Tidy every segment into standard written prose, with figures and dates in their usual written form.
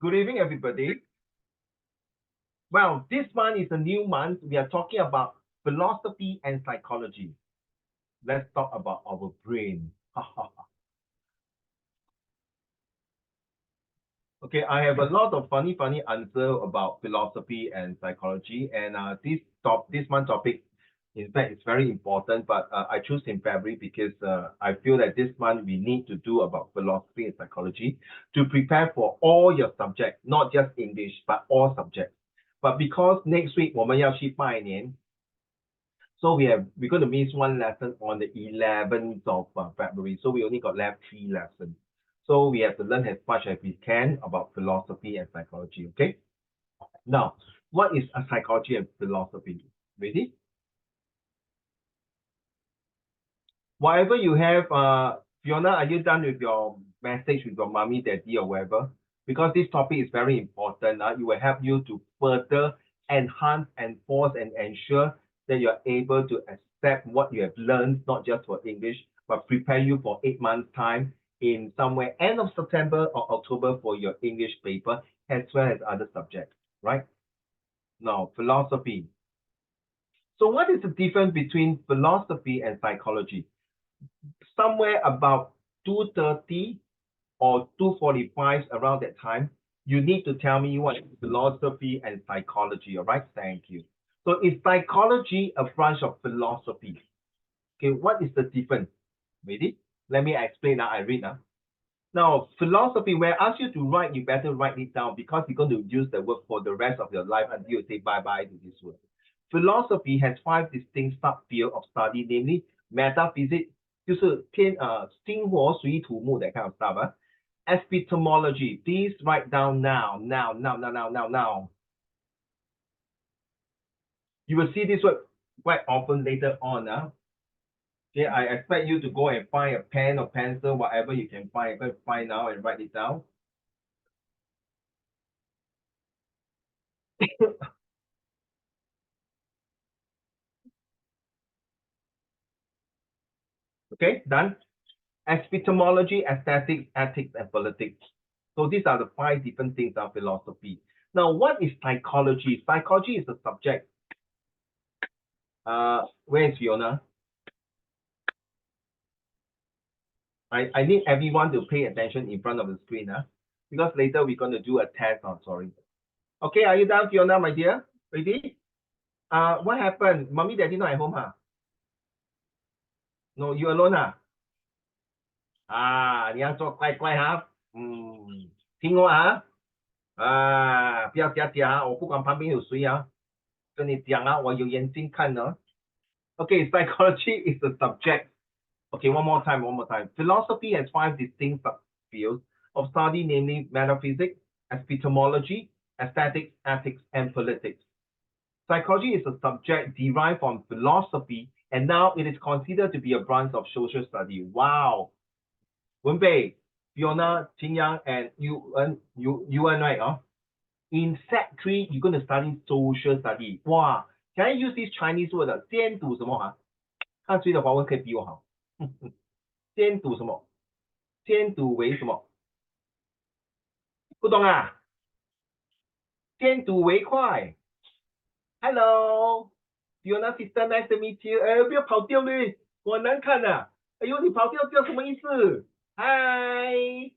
Good evening, everybody. Well, this month is a new month. We are talking about philosophy and psychology. Let's talk about our brain. Okay, I have a lot of funny answer about philosophy and psychology, and this month topic, in fact, it's very important. But I choose in February because I feel that this month we need to do about philosophy and psychology to prepare for all your subjects, not just English, but all subjects. But because next week 我们要去拜年, so we're going to miss one lesson on the 11th of February. So we only got left 3 lessons. So we have to learn as much as we can about philosophy and psychology. Okay. Now, what is a psychology and philosophy? Ready? Whatever you have, Fiona, are you done with your message with your mommy, daddy, or whatever? Because this topic is very important. It will help you to further enhance, enforce, and ensure that you're able to accept what you have learned, not just for English, but prepare you for 8 months' time in somewhere end of September or October for your English paper, as well as other subjects, right? Now, philosophy. So what is the difference between philosophy and psychology? Somewhere about 2:30 or 2:45 around that time, you need to tell me what is philosophy and psychology, all right? Thank you. So is psychology a branch of philosophy? Okay, what is the difference? Ready? Let me explain now. I read now. Now, philosophy, when I ask you to write, you better write it down because you're going to use the word for the rest of your life until you say bye-bye to this word. Philosophy has 5 distinct subfields of study, namely metaphysics, 就是偏星火水土木 that kind of stuff. Epistemology, please write down now. You will see this word quite often later on. Okay, I expect you to go and find a pen or pencil, whatever you can find. Go and find now and write it down. Okay, done. Epistemology, aesthetics, ethics, and politics. So these are the 5 different things of philosophy. Now, what is psychology? Psychology is a subject. Where is Fiona? I need everyone to pay attention in front of the screen, because later we're going to do a test. Sorry. Okay, are you done, Fiona, my dear? Ready? What happened? Mommy, daddy not at home, No, you alone, 你要做乖乖听我不要嗲嗲我不管旁边有谁跟你讲我有眼睛看的。Okay, psychology is the subject. Okay, one more time. Philosophy has 5 distinct subfields of study, namely metaphysics, epistemology, aesthetics, ethics, and politics. Psychology is a subject derived from philosophy, and now it is considered to be a branch of social study. Wow. Wenbei, Fiona, Qingyang, and Yuan, right? In Sec 3, you're going to study social study. Wow. Can I use this Chinese word? 先读什么看谁的华文可以比我好。先读什么？先读为什么？不懂先读为快。Hello, Fiona sister, nice to meet you. 不要跑掉嘞，我难看哎呦，你跑掉叫什么意思 ？Hi,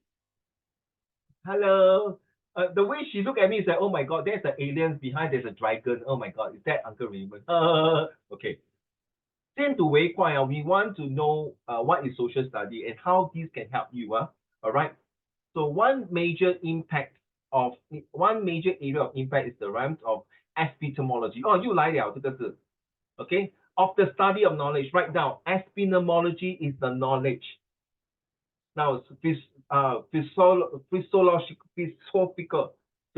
hello. The way she looked at me is like, oh my god, there's an alien behind, there's a dragon. Oh my god, is that Uncle Raymond? Okay. 先读为快we want to know what is social study and how this can help you. All right. So one major area of impact is the realm of epistemology. 又来了这个字 Okay. Of the study of knowledge. Write down. Epistemology is the knowledge. Now,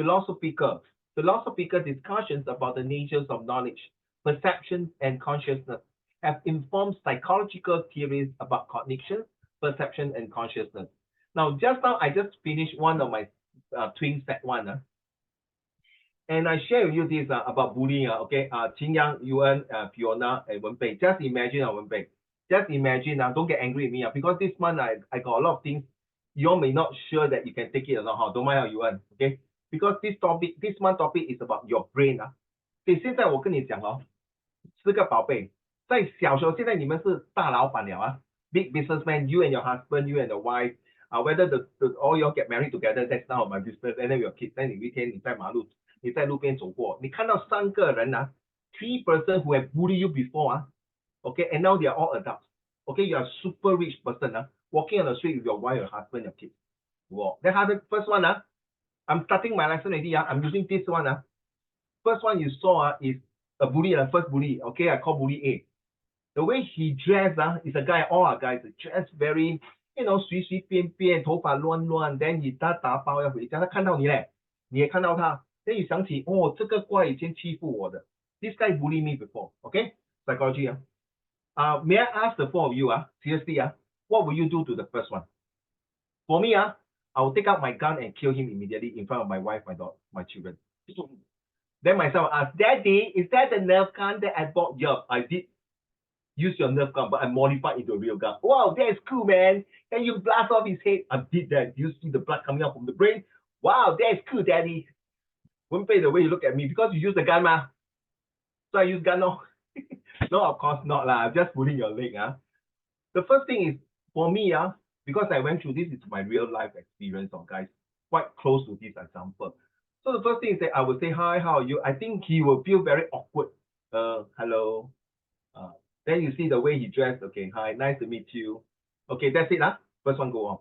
philosophical discussions about the natures of knowledge, perception, and consciousness have informed psychological theories about cognition, perception, and consciousness. Now, just now, I just finished one of my twin set 1. And I share with you this about bullying. Okay, Qingyang, Yuan, Fiona, and Wenbei. Just imagine, Wenbei. Just imagine don't get angry with me because this month I got a lot of things. You all may not sure that you can take it or not. Don't mind how you want. Okay. because this month topic is about your brain 啊。所以现在我跟你讲哦，四个宝贝，在小时候，现在你们是大老板了啊，big businessman, you and your husband, you and your wife, whether the all you all get married together, that's none of my business. And then your kids, then 有一天你在路边走过，你看到三个人啊，three person who have bullied you before 啊，okay, and now they are all adults. Okay, you are super rich person 啊，walking on the street with your wife, your husband, your kids. Wow. Then the first one ah, I'm starting my lesson already ah, I'm using this one ah. First one you saw is a bully, the first bully. Okay, I call bully A. The way he dressed is a guy, all our guys dress very, 随随便便，头发乱乱，then 他打包要回家，他看到你嘞，你也看到他，then 你想起，哦，这个怪以前欺负我的，this guy bully me before, okay? Psychology may I ask the four of you seriously what will you do to the first one? For me I will take out my gun and kill him immediately in front of my wife, my daughter, my children. Then my son will ask, Daddy, is that the Nerf gun that I bought? Yeah, I did use your Nerf gun, but I modified into a real gun. Wow, that is cool, man. And you blast off his head. I did that. You see the blood coming out from the brain? Wow, that is cool, Daddy. Won't pay the way you look at me because you use the gun, ma. So I use gun, no? No, of course not, lah. I'm just pulling your leg, The first thing is, for me, because I went through this, it's my real life experience, guys, quite close to this example. So the first thing is that I would say, hi, how are you? I think he will feel very awkward. Hello. Then you see the way he dressed. Okay, hi, nice to meet you. Okay, that's it First one go on.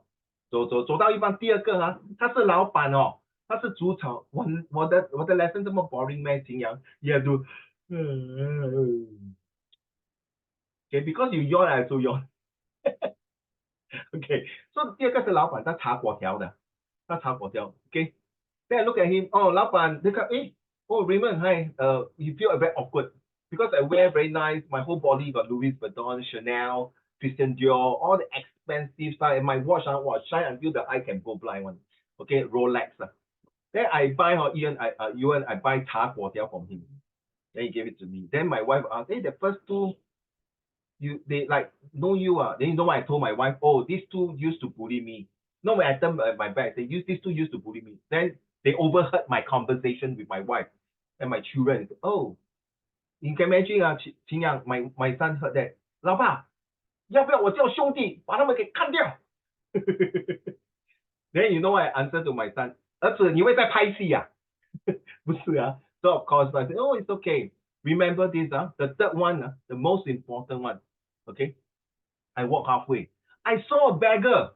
走到一半，第二个他是老板哦，他是主场。我的 lesson 这么 boring 咩？景阳 ，you have to okay, because you yawn, I also yawn. Okay, so 第二个是老板，他炒粿条的，Okay, then I look at him. Oh, 老板，那个oh Raymond, hi. You feel a bit awkward because I wear very nice. My whole body got Louis Vuitton, Chanel, Christian Dior, all the expensive stuff. And my watch shine until the eye can go blind one. Okay, Rolex. Then I buy I buy 茶粿条 from him. Then he gave it to me. Then my wife asked, hey, the first two, they like know you Then you know what I told my wife? Oh, these two used to bully me. No, when I turned my back, these two used to bully me. Then they overheard my conversation with my wife and my children. Oh, you can imagine Qin Yang, my son heard that. 老爸，要不要我叫兄弟把他们给干掉？ Then you know what I answered to my son? 儿子，你会在拍戏啊？不是So of course I said, oh, it's okay. Remember this the third one the most important one. Okay, I walk halfway. I saw a beggar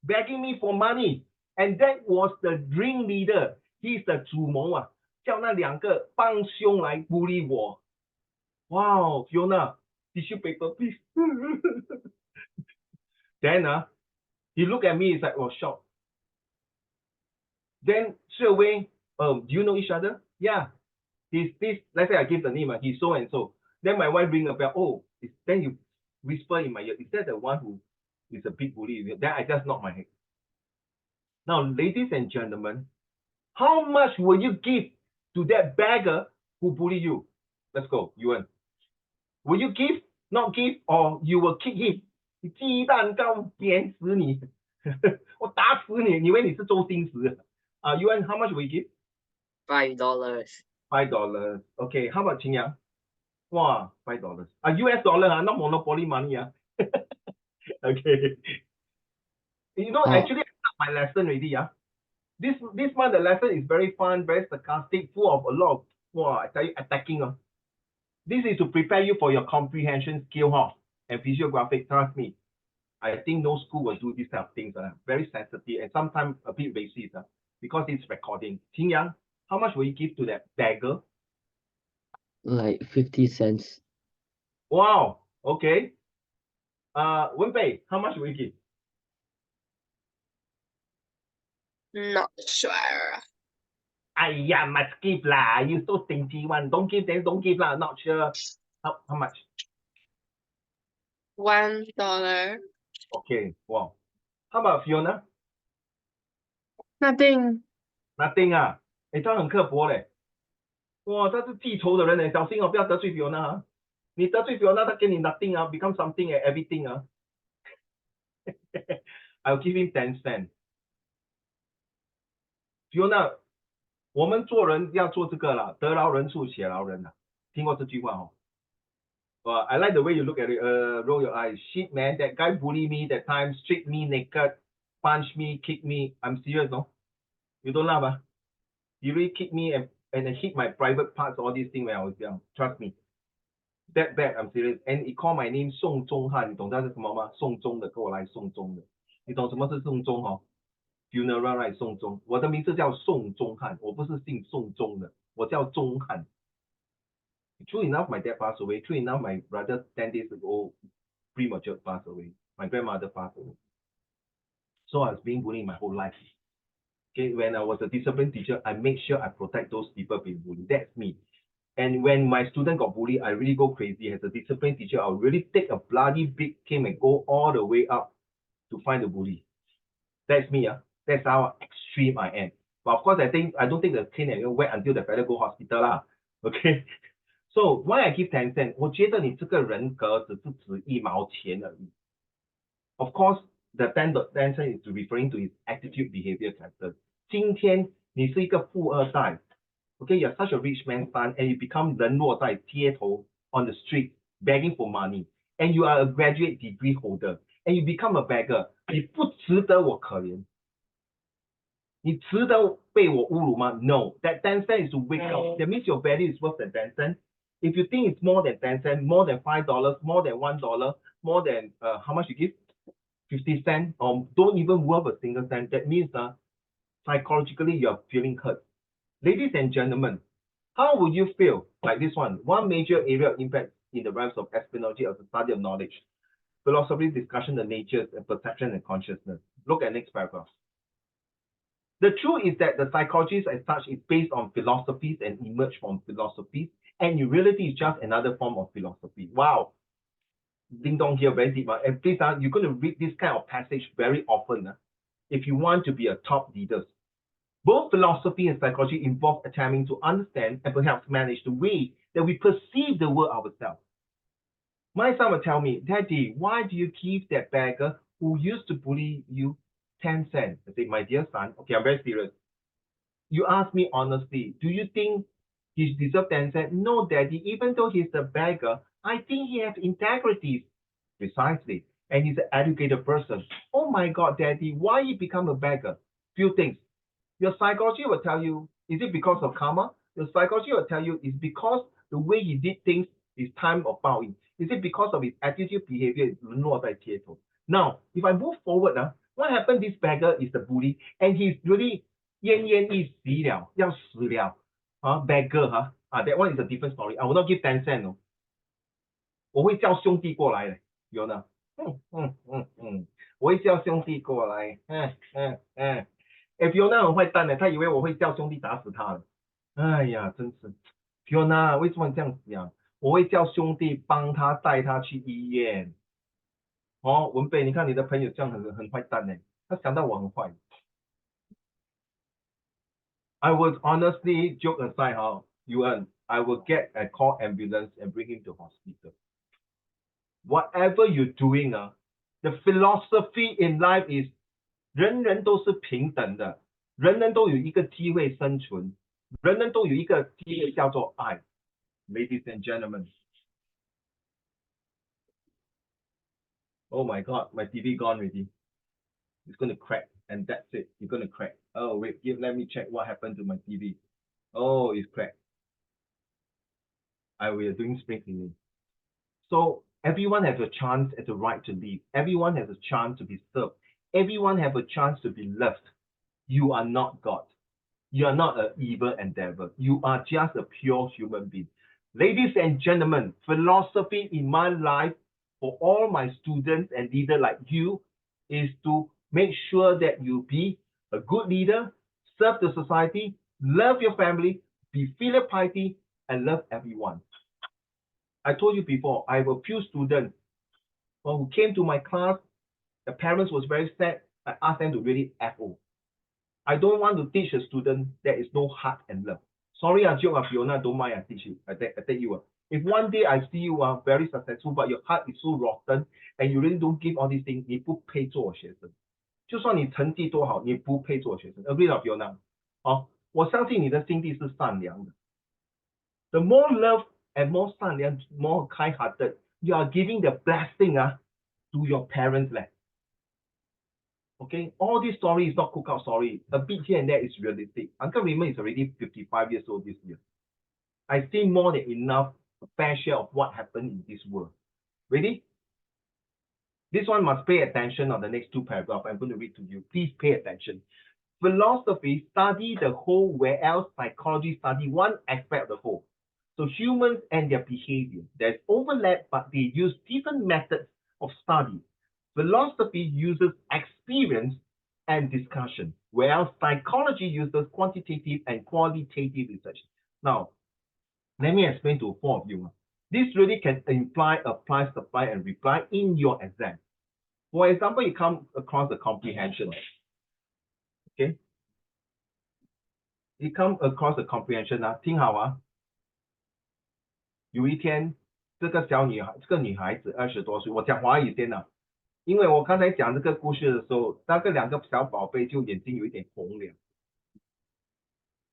begging me for money, and that was the dream leader. He's the 主谋叫那两个帮凶来孤立我。Wow, Fiona, tissue paper, please. Then he looked at me, he's like, oh, shocked. Then straight away, do you know each other? Yeah. He's this, let's say I give the name, he's so and so. Then my wife ring a bell. Oh, then you whisper in my ear, is that the one who is a big bully? Then I just nod my head. Now, ladies and gentlemen, how much will you give to that beggar who bully you? Let's go, Yuan. Will you give, not give, or you will kick him? 鸡蛋糕扁死你！我打死你！你以为你是周星驰？Yuan, how much will you give? $5. $5. Okay, how about 秦阳？哇，$5 US dollar not monopoly money Okay. You know, actually, I start my lesson already This month the lesson is very fun, very sarcastic, full of a lot of I tell you, attacking This is to prepare you for your comprehension skill and physiographic. Trust me, I think no school will do these kind of things. Very sensitive and sometimes a bit racist because it's recording. Qin Yang, how much will you give to that beggar? Like 50 cents. Wow. Okay. Wenbei, how much will you give? Not sure. Yeah, must give lah. You so stingy one. Don't give, then don't give lah. Not sure. How much? $1. Okay. Wow. How about Fiona? Nothing. Nothing 他很刻薄嘞。哇，他是记仇的人小心不要得罪 Fiona 你得罪 Fiona，他给你 nothing become something and everything I'll give him 10 cents. Fiona，我们做人要做这个啦，得饶人处且饶人呐，听过这句话哦。I like the way you look at it. Roll your eyes. Shit, man, that guy bullied me that time, stripped me naked, punched me, kicked me. I'm serious, no? You don't laugh, ah? He really kicked me and hit my private parts, all these things when I was young. Trust me. That bad, I'm serious. And he called my name 宋仲汉，你懂他是什么吗？送终的，跟我来送终的。你懂什么是送终哦？Funeral right 送终。我的名字叫宋仲汉，我不是姓宋钟的，我叫钟汉。True enough, my dad passed away. True enough, my brother 10 days ago premature passed away. My grandmother passed away. So I was being bullied my whole life. Okay, when I was a discipline teacher, I make sure I protect those people being bullied. That's me. And when my student got bullied, I really go crazy. As a discipline teacher, I'll really take a bloody big cane and go all the way up to find the bully. That's me. That's how extreme I am. But of course, I don't take the cane and wait until the fellow go hospital lah. Okay. So why I give 10 cents? 我觉得你这个人格只是值1毛钱而已。Of course, the 10 cents is referring to his attitude, behavior, character. 今天你是一个富二代 ，okay, you're such a rich man's son, and you become 人落在街头 on the street begging for money, and you are a graduate degree holder, and you become a beggar. 你不值得我可怜。你值得被我侮辱吗 ？No, that 10 cents is to wake up. That means your value is worth than 10 cents. If you think it's more than 10 cents, more than $5, more than $1, more than how much you give? 50 cents, or don't even worth a single cent. That means psychologically you are feeling hurt. Ladies and gentlemen, how would you feel like this one? One major area of impact in the realms of epistemology of the study of knowledge, philosophy, discussion, the natures, and perception and consciousness. Look at next paragraph. The truth is that the psychology as such is based on philosophies and emerged from philosophies, and in reality is just another form of philosophy. Wow. Ding dong here, very deep. And please, you're going to read this kind of passage very often if you want to be a top leader. Both philosophy and psychology involve attempting to understand and perhaps manage the way that we perceive the world ourselves. My son will tell me, Daddy, why do you give that beggar who used to bully you 10 cents? I say, my dear son, okay, I'm very serious. You ask me honestly, do you think he deserves 10 cents? No, Daddy, even though he's a beggar, I think he has integrity. Precisely. And he's an educated person. Oh my God, Daddy, why he become a beggar? Few things. Your psychology will tell you, is it because of karma? Your psychology will tell you it's because the way he did things is time of bowing. Is it because of his attitude, behavior? Now, if I move forward, what happened? This beggar is the bully, and he's really 奄奄一息了，要死了。beggar that one is a different story. I will not give 10 cents 哦，我会叫兄弟过来的，有呢。我会叫兄弟过来。Fiona 很坏蛋的，他以为我会叫兄弟打死他了。哎呀，真是 Fiona， 为什么你这样子呀？我会叫兄弟帮他带他去医院。哦，文北，你看你的朋友这样很坏蛋呢，他想到我很坏。I would honestly joke aside, I will get a call ambulance and bring him to hospital. Whatever you're doing, the philosophy in life is 人人都是平等的，人人都有一个机会生存，人人都有一个机会叫做爱。Ladies and gentlemen. Oh my God, my TV gone already. It's going to crack, and that's it. It's going to crack. Oh wait, let me check what happened to my TV. Oh, it's cracked. We are doing spring cleaning. So everyone has a chance at the right to live. Everyone has a chance to be served. Everyone has a chance to be loved. You are not God. You are not an evil endeavor. You are just a pure human being. Ladies and gentlemen, philosophy in my life for all my students and leaders like you is to make sure that you be a good leader, serve the society, love your family, be filial piety, and love everyone. I told you before, I have a few students who came to my class. The parents was very sad. I asked them to really FO. I don't want to teach a student there is no heart and love. Sorry, Fiona, don't mind I teach you. I tell you, if one day I see you are very successful, but your heart is so rotten and you really don't give all these things, 你不配做我学生。就算你成绩多好，你不配做学生。Agree, Fiona? 好，我相信你的心地是善良的。The more love and more 善良 more kind-hearted, you are giving the blessing to your parents 咧。Okay, all this story is not cook out story. A bit here and there is realistic. Uncle Raymond is already 55 years old this year. I see more than enough fair share of what happened in this world. Ready? This one must pay attention on the next two paragraphs. I'm going to read to you. Please pay attention. Philosophy study the whole, whereas psychology study one aspect of the whole. So humans and their behavior. There's overlap, but they use different methods of study. Philosophy uses experience and discussion, whereas psychology uses quantitative and qualitative research. Now, let me explain to four of you. This really can imply, apply, supply, and reply in your exam. For example, you come across the comprehension. Okay? You come across the comprehension 听好啊。有一天，这个女孩子20多岁，我讲华语先啊，因为我刚才讲这个故事的时候，那个两个小宝贝就眼睛有一点红了。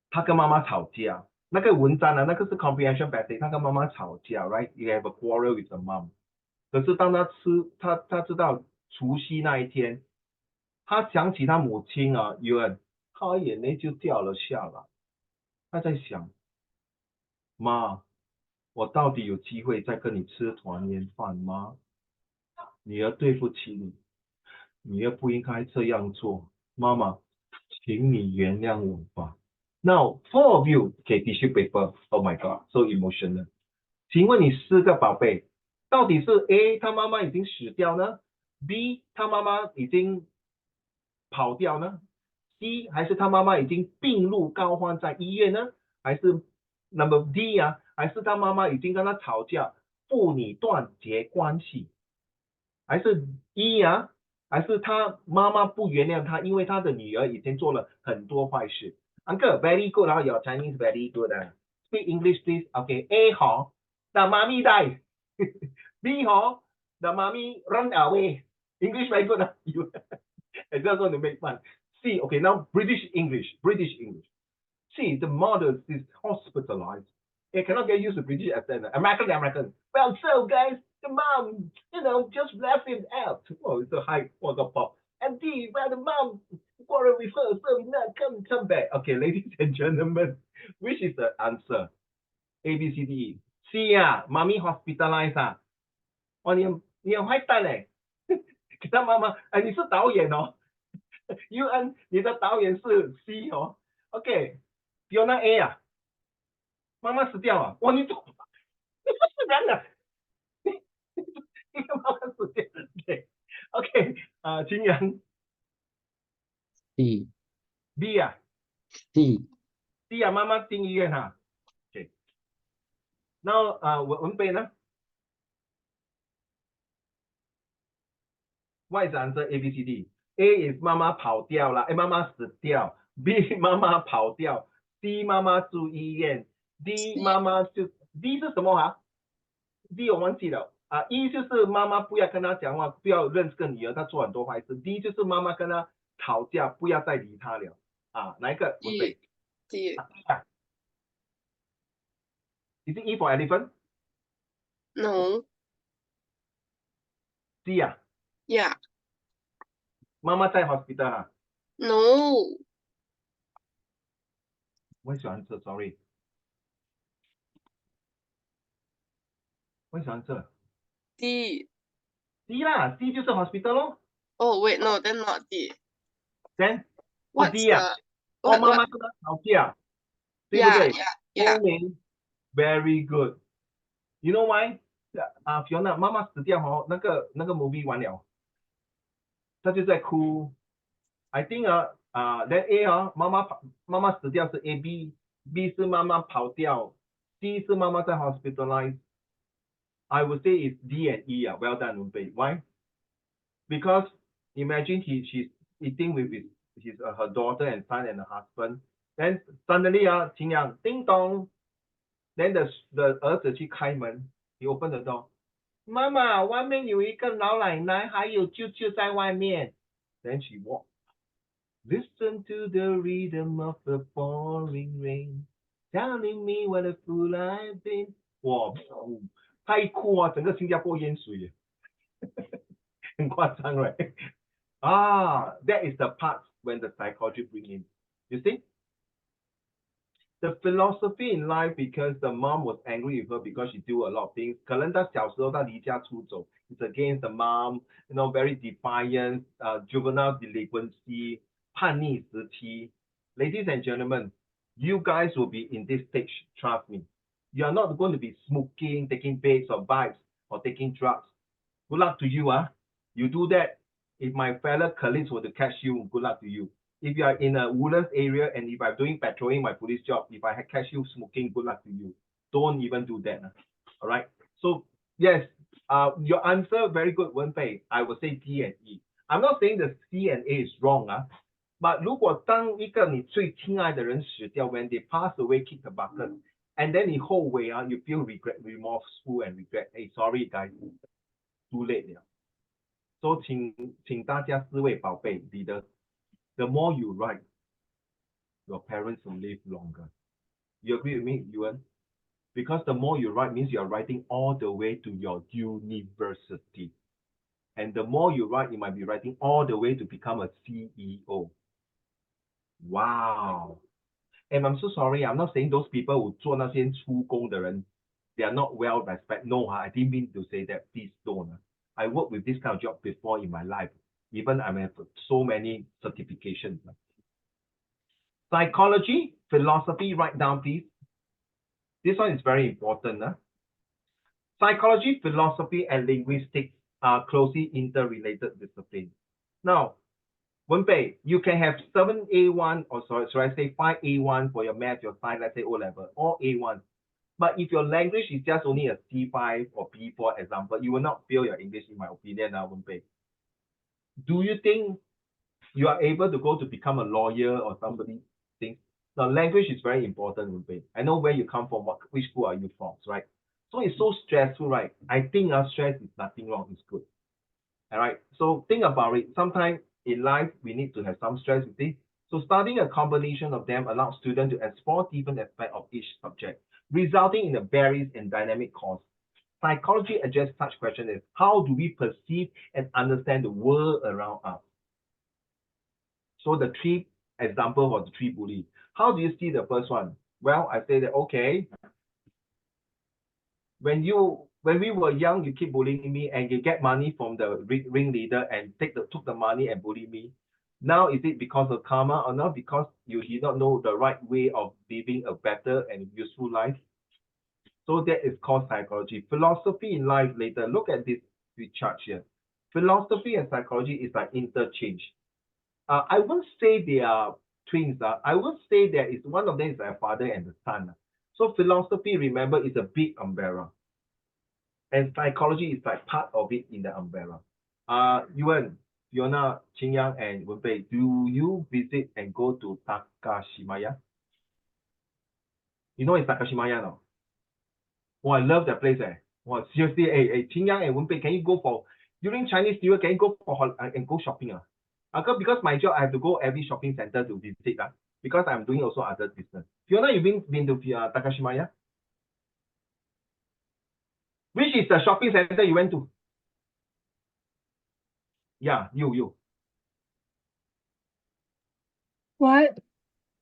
他跟妈妈吵架，那个文章那个是 comprehension basic， 他跟妈妈吵架 ，right？ You have a quarrel with the mom。可是当他知道除夕那一天，他想起他母亲他眼泪就掉了下来。他在想，妈，我到底有机会再跟你吃团圆饭吗？女儿对不起你，女儿不应该这样做，妈妈，请你原谅我吧。Now, four of you, okay, tissue paper. Oh my God, so emotional. 请问你4个宝贝，到底是 A 他妈妈已经死掉呢 ？B 他妈妈已经跑掉呢 ？C 还是他妈妈已经病入膏肓在医院呢？还是 Number D 还是他妈妈已经跟他吵架，父女断绝关系？还是还是他妈妈不原谅他，因为他的女儿以前做了很多坏事。Uncle, very good, your Chinese very good. Speak English, please. Okay, A 好 the mommy dies. B 好 the mommy run away. English very good. You, I just want to make fun. C, okay, now British English. See, the mother is hospitalized. It cannot get used to British accent. American. Well, so guys, the mom, just left him out. Oh, it's a high water pop. And D, well, the mom quarreled with her, so now come back. Okay, ladies and gentlemen, which is the answer? A, B, C, D, E. C mommy hospitalized 哦，你很坏蛋嘞，给他妈妈，你是导演哦，UN 你的导演是 C 哦，OK。Fiona A 妈妈死掉了，哇，你不是人啊，你个妈妈死掉了，对，OK，秦阳 C B C D 妈妈进医院OK，那文北呢？What is the answer A B C D？A is 妈妈跑掉了，妈妈死掉，B 妈妈跑掉，C 妈妈住医院，D 妈妈就 D 是什么D 我忘记了，E 就是妈妈不要跟他讲话，不要认识个女儿，她做很多坏事。D 就是妈妈跟他吵架，不要再理他了哪一个？文北 D. Is it E for elephant? No. C Yeah. 妈妈在 hospital No. What's your answer? Sorry. What's your answer? D. D D 就是 hospital 咯。Oh wait, no, then not D. Then What's D the 妈妈跟他吵架，对不 Yeah, 对 yeah, yeah. 聪明 ，very good. You know why? Fiona 妈妈死掉那个movie 完了，她就在哭。I think then A妈妈死掉是 B 是妈妈跑掉，C 是妈妈在 hospitalized。I would say it's D and E well done, Unpei. Why? Because imagine she's eating with her daughter and son and her husband. Then suddenly Qing Yang ding dong. Then the 儿子去开门 he opened the door. 妈妈，外面有一个老奶奶，还有舅舅在外面。Then she walked Listen to the rhythm of the pouring rain, telling me what a fool I've been. 哇，太酷啊！整个新加坡淹水耶，很夸张，right？Ah, that is the part when the psychology bring in. You see? The philosophy in life because the mom was angry with her because she do a lot of things. 可能她小时候她离家出走 it's against the mom, very defiant, juvenile delinquency, 叛逆时期. Ladies and gentlemen, you guys will be in this stage, trust me. You are not going to be smoking, taking baits or bikes, or taking drugs. Good luck to you, You do that, if my fellow colleagues were to catch you, good luck to you. If you are in a Woodlands area and if I'm doing patrolling my police job, if I catch you smoking, good luck to you. Don't even do that. All right. So yes, your answer very good, Wenfei. I would say D and E. I'm not saying the C and A is wrong. But 如果当一个你最亲爱的人死掉 when they pass away, kick the bucket, and then 你后悔you feel regret, remorseful and regret. Hey, sorry guys, too late 了。So 请大家思维宝贝，你的 the more you write, your parents will live longer. You agree with me, Yuan? Because the more you write means you are writing all the way to your university. And the more you write, you might be writing all the way to become a CEO. Wow. And I'm so sorry, I'm not saying those people who 做那些出工的人, they are not well respected. No, I didn't mean to say that. Please don't. I worked with this kind of job before in my life. Even I have so many certifications. Psychology, philosophy, write down, please. This one is very important. Psychology, philosophy, and linguistics are closely interrelated disciplines. Now, Wenpei, you can have 7A1, or sorry, should I say 5A1 for your math, your science, let's say O level, or A1. But if your language is just only a C5 or B4 example, you will not fail your English, in my opinion, Wenpei. Do you think you are able to go to become a lawyer or somebody? Think now language is very important, Wenpei. I know where you come from, which school are you from, right? So it's so stressful, right? I think stress is nothing wrong, it's good. All right. So think about it. Sometimes in life, we need to have some stress, you see. So studying a combination of them allows students to explore different aspects of each subject, resulting in a varied and dynamic course. Psychology addresses such questions as how do we perceive and understand the world around us? So the three example for the three bully. How do you see the first one? Well, I say that, okay, when we were young, you keep bullying me and you get money from the ringleader and took the money and bully me. Now, is it because of karma or not because you did not know the right way of living a better and useful life? So that is called psychology. Philosophy in life later. Look at this chart here. Philosophy and psychology is like interchange. I won't say they are twins. I would say that it's one of them is a father and the son. So philosophy, remember, is a big umbrella. And psychology is like part of it in the umbrella. Yuan, Fiona, Qingyang, and Wenpei, do you visit and go to Takashimaya? You know it's Takashimaya now? Oh, I love that place. Wow, seriously, hey, Qingyang and Wenpei, can you go for, during Chinese New Year, can you go for and go shopping? Because my job, I have to go every shopping center to visit. Because I'm doing also other business. Fiona, you been to Takashimaya? Which is the shopping center you went to? Yeah, you. What?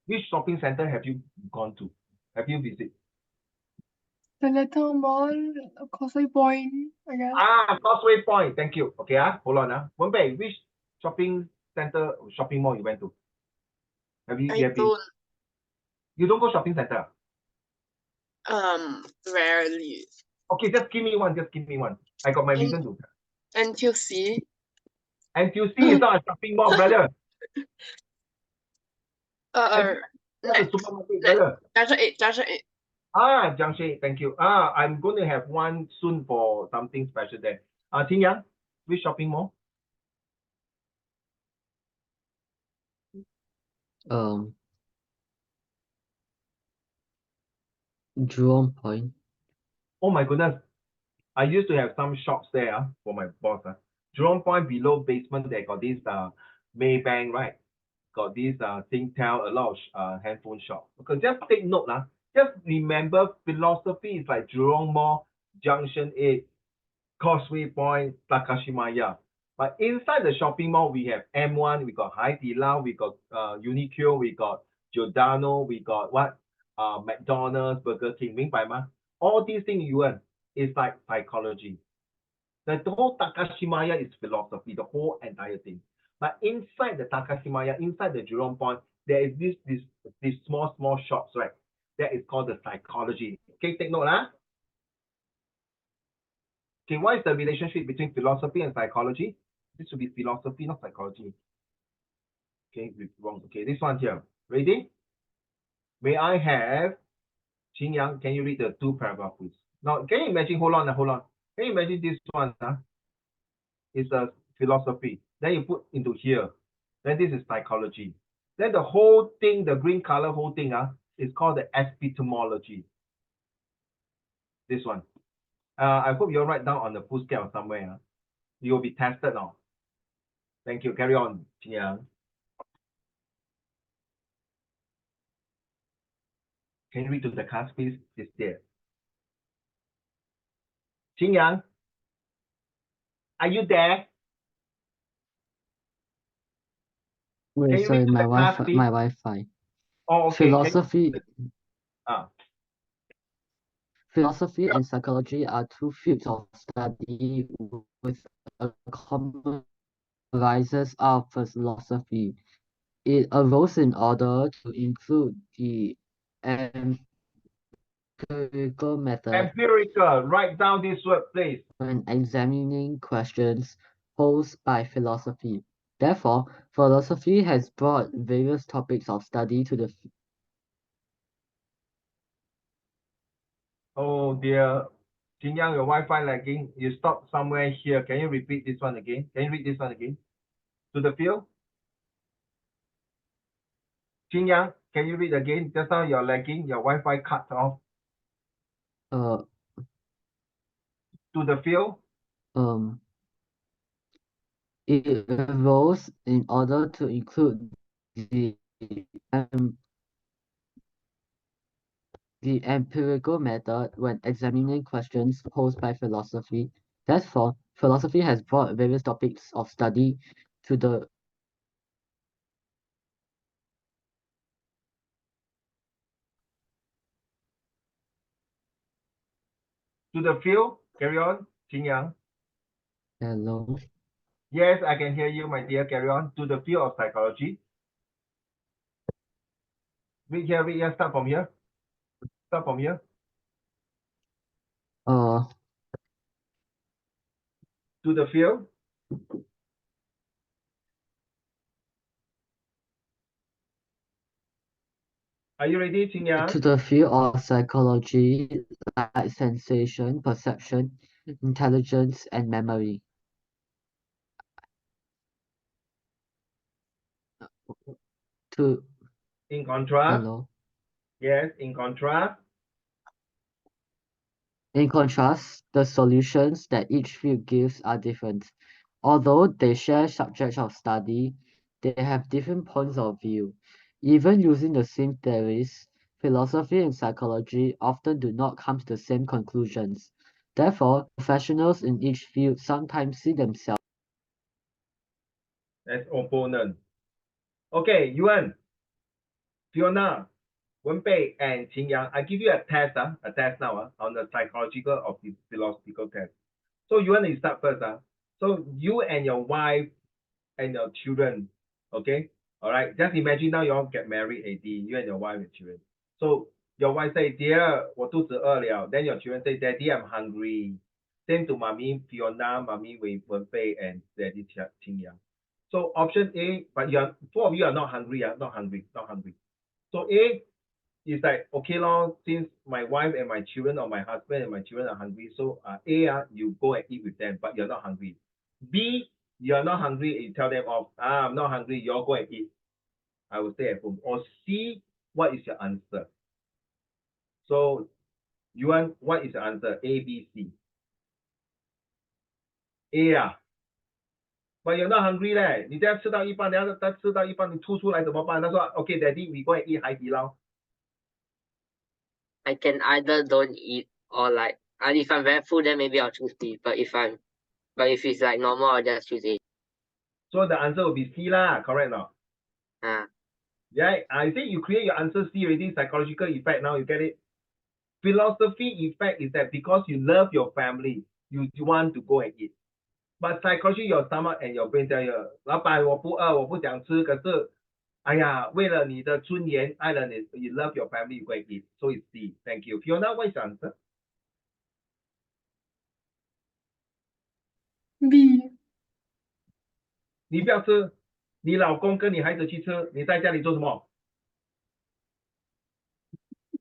Which shopping center have you gone to? Have you visited? The Little Mall, Causeway Point, I guess. Causeway Point. Thank you. Okay, hold on. Wenpei, which shopping center, shopping mall you went to? Have you? I don't. You don't go shopping center? Rarely. Okay, just give me one. I got my reason to. NTUC. NTUC is not a shopping mall, brother. That's a supermarket, brother. Junction 8. Junction 8, thank you. I'm going to have one soon for something special there. Qingyang, which shopping mall? Jurong Point. Oh my goodness. I used to have some shops there for my boss. Jurong Point below basement, they got this Maybank, right? got this Singtel, a lot of handphone shop. Okay, just take note lah. Just remember, philosophy is like Jurong Mall, Junction 8, Causeway Point, Takashimaya. But inside the shopping mall, we have M1, we got Hai Di Lao, we got Uniqlo, we got Giordano, we got what? McDonald's, Burger King, 明白吗? All these things you learn is like psychology. The whole Takashimaya is philosophy, the whole entire thing. But inside the Takashimaya, inside the Jurong Point, there is this small shops, right? That is called the psychology. Okay, take note, huh? Okay, what is the relationship between philosophy and psychology? This should be philosophy, not psychology. Okay, wrong. Okay, this one here. Ready? May I have Qin Yang? Can you read the two paragraphs, please? Now, can you imagine? Hold on. Can you imagine this one? Is a philosophy. Then you put into here. Then this is psychology. Then the whole thing, the green color whole thing, is called the epistemology. This one. I hope you'll write down on the full scale somewhere. You will be tested now. Thank you. Carry on, Qin Yang. Can you read to the class, please? It's there. Qin Yang, are you there? Can Wait, you sorry, read to my the class, Wi-Fi, please? my Wi-Fi. Oh, okay. Philosophy, Ah, philosophy and psychology are two fields of study with a common arises out of philosophy. It arose in order to include the empirical method empirical. Write down this word, please. when examining questions posed by philosophy. Therefore, philosophy has brought various topics of study to the Oh dear. Qin Yang, your Wi-Fi lagging. You stop somewhere here. Can you repeat this one again? Can you read this one again? To the field? Qin Yang, can you read again? Just now you're lagging. Your Wi-Fi cut off. uh To the field? um it arose in order to include the um, the empirical method when examining questions posed by philosophy. Therefore, philosophy has brought various topics of study to the To the field? Carry on. Qin Yang. hello. Yes, I can hear you, my dear. Carry on. To the field of psychology. Read here. Start from here. Start from here. Uh, To the field. Are you ready, Qin Yang? to the field of psychology, like sensation, perception, intelligence, and memory. To In contrast, hello. yes, in contrast, In contrast, the solutions that each field gives are different. Although they share subjects of study, they have different points of view. Even using the same theories, philosophy and psychology often do not come to the same conclusions. Therefore, professionals in each field sometimes see themselves as opponent. Okay, Yuan, Fiona, Wenbei, and Qin Yang, I give you a test now on the psychological of the philosophical test. So Yuan, you start first. So you and your wife and your children, okay? All right, just imagine now you all get married, AD, you and your wife and children. So your wife say, dear, 我肚子饿了. Then your children say, daddy, I'm hungry. Same to mommy Fiona, mommy Wenbei, and daddy Qin Yang. So option A, but four of you are not hungry, not hungry. So A is like, okay, lor, since my wife and my children or my husband and my children are hungry, so A, you go and eat with them, but you're not hungry. B, you're not hungry, and you tell them off, I'm not hungry, you all go and eat. I will stay at home. Or C, what is your answer? So you want, what is your answer? A, B, C. A, But you're not hungry 嘞，你这样吃到一半，然后他吃到一半，你吐出来怎么办？他说 OK, Daddy, we go and eat 海底捞。I can either don't eat or like, and if I'm very full, then maybe I'll choose B. But if it's like normal, I'll just choose A. So the answer will be C lah, correct or not? Yeah, I think you create your answer C already. Psychological effect. Now you get it. Philosophy effect is that because you love your family, you want to go and eat. But psychology, your stomach and your brain tell you, 老板我不饿，我不想吃，可是，哎呀，为了你的尊严，爱了你，you love your family, you go and eat. So it's C. Thank you. Fiona, what is your answer? B. 你不要吃，你老公跟你孩子去吃，你在家里做什么？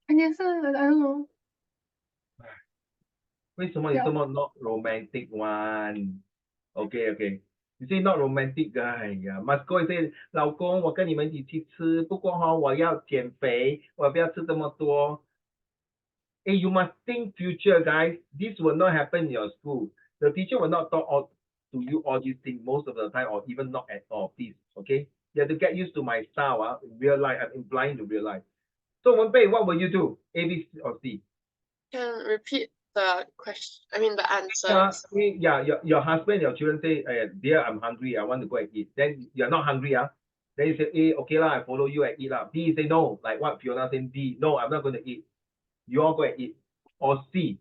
看电视 I don't know. 为什么你这么 not romantic one? Okay, okay. You say not romantic, guy. Yeah, must go and say, 老公，我跟你们一起吃，不过哈，我要减肥，我不要吃这么多。Hey, you must think future, guys. This will not happen in your school. The teacher will not talk all, to you all these things most of the time, or even not at all. Please, okay? You have to get used to my style. In real life, I'm implying to real life. So, Wenbei, what will you do? A, B, or C? Can repeat the question, I mean the answer. Yeah, your husband, your children say, dear, I'm hungry, I want to go and eat. Then you're not hungry, then you say, A, okay lah, I follow you and eat lah. B, say no, like what Fiona said, D, no, I'm not going to eat. You all go and eat. Or C,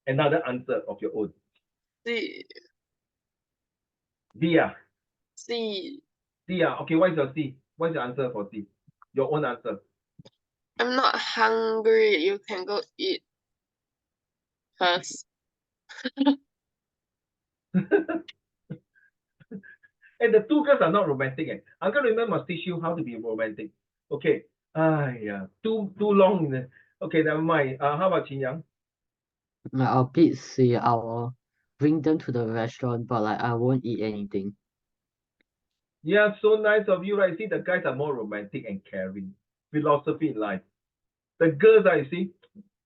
another answer of your own. C. B, C. C, okay, what is your C? What's your answer for C? Your own answer. I'm not hungry. You can go eat first. And the two girls are not romantic. Uncle Raymond must teach you how to be romantic. Okay. Yeah, too long. Okay, never mind. How about Qin Yang? I'll pick C. I'll bring them to the restaurant, but like I won't eat anything. Yeah, so nice of you, right? See, the guys are more romantic and caring. Philosophy in life. The girls, I see,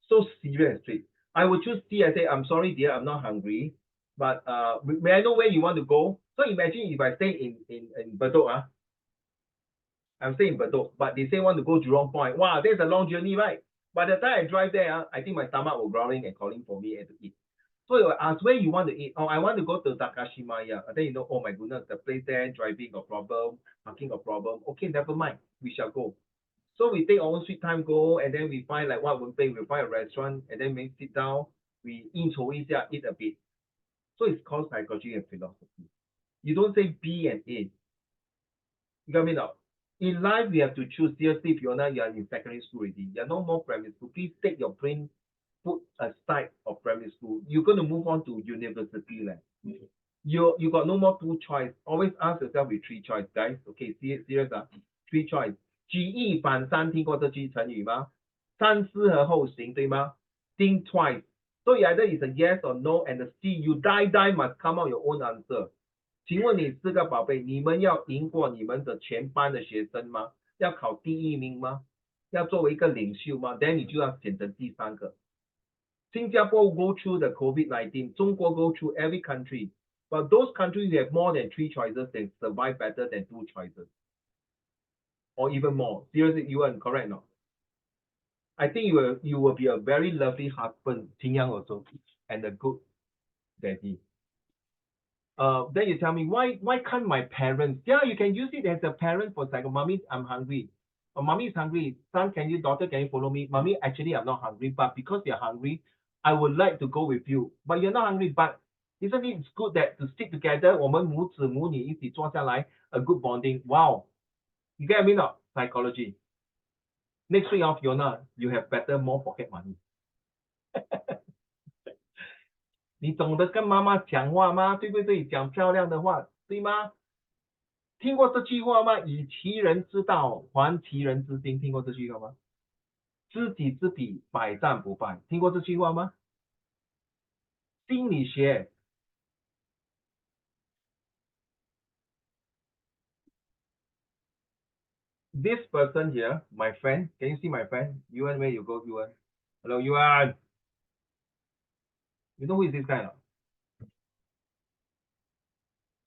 so serious and straight. I would choose C. I say, I'm sorry, dear, I'm not hungry. But may I know where you want to go? So imagine if I stay in Bedok, I'm staying in Bedok, but they say want to go Jurong Point. Wow, there's a long journey, right? By the time I drive there, I think my stomach will growling and calling for me and to eat. So you ask where you want to eat. Oh, I want to go to Takashimaya. And then you know, oh my goodness, the place there, driving a problem, parking a problem. Okay, never mind. We shall go. So we take our own sweet time go, and then we find like what we pay. We find a restaurant, and then we sit down. We eat a bit. So it's called psychology and philosophy. You don't say B and A. You got me now? In life, we have to choose. Seriously, Fiona, you are in secondary school already. You're no more primary school. Please take your brain, put aside of primary school. You're going to move on to university. You got no more two choice. Always ask yourself with three choice, guys. Okay, serious, three choice. 举一反三，听过这句成语吗？三思而后行，对吗？ Think twice. So either it's a yes or no, and the C, you die must come out your own answer. 请问你四个宝贝，你们要赢过你们的全班的学生吗？要考第一名吗？要作为一个领袖吗 ？Then 你就要选择第三个。新加坡 go through the COVID-19, 中国 go through every country, but those countries have more than three choices and survive better than two choices, or even more. Seriously, you are correct now. I think you will be a very lovely husband, Qin Yang also, and a good daddy. Then you tell me why can't my parents? Yeah, you can use it as a parent for like, mommy, I'm hungry. Or mommy is hungry. Son, daughter, can you follow me? Mommy, actually, I'm not hungry, but because you're hungry, I would like to go with you. But you're not hungry, but isn't it good that to stick together? 我们母子母女一起坐下来 a good bonding. Wow, you get me now? Psychology. Next week of Fiona, you have better, more pocket money. 你懂得跟妈妈讲话吗？对不对？讲漂亮的话，对吗？听过这句话吗？以其人之道还其人之心，听过这句话吗？知己知彼，百战不败，听过这句话吗？心理学。This person here, my friend, can you see my friend? Yuan, where you go, Yuan? Hello, Yuan. You know who is this guy?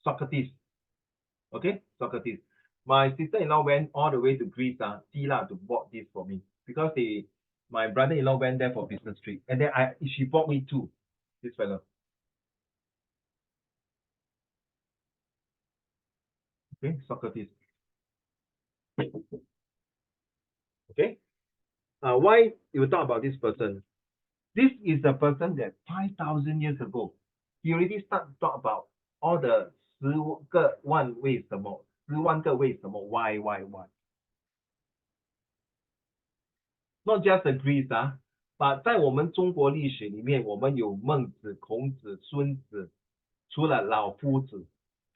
Socrates. Okay, Socrates. My sister-in-law went all the way to Greece, to bought this for me because my brother-in-law went there for business trip, and then she bought me two. This fellow. Okay, Socrates. Okay. Why you talk about this person? This is the person that 5,000 years ago, he already start to talk about all the 10个为什么, why. Not just the Greece, but 在我们中国历史里面，我们有孟子、孔子、孙子，除了老夫子。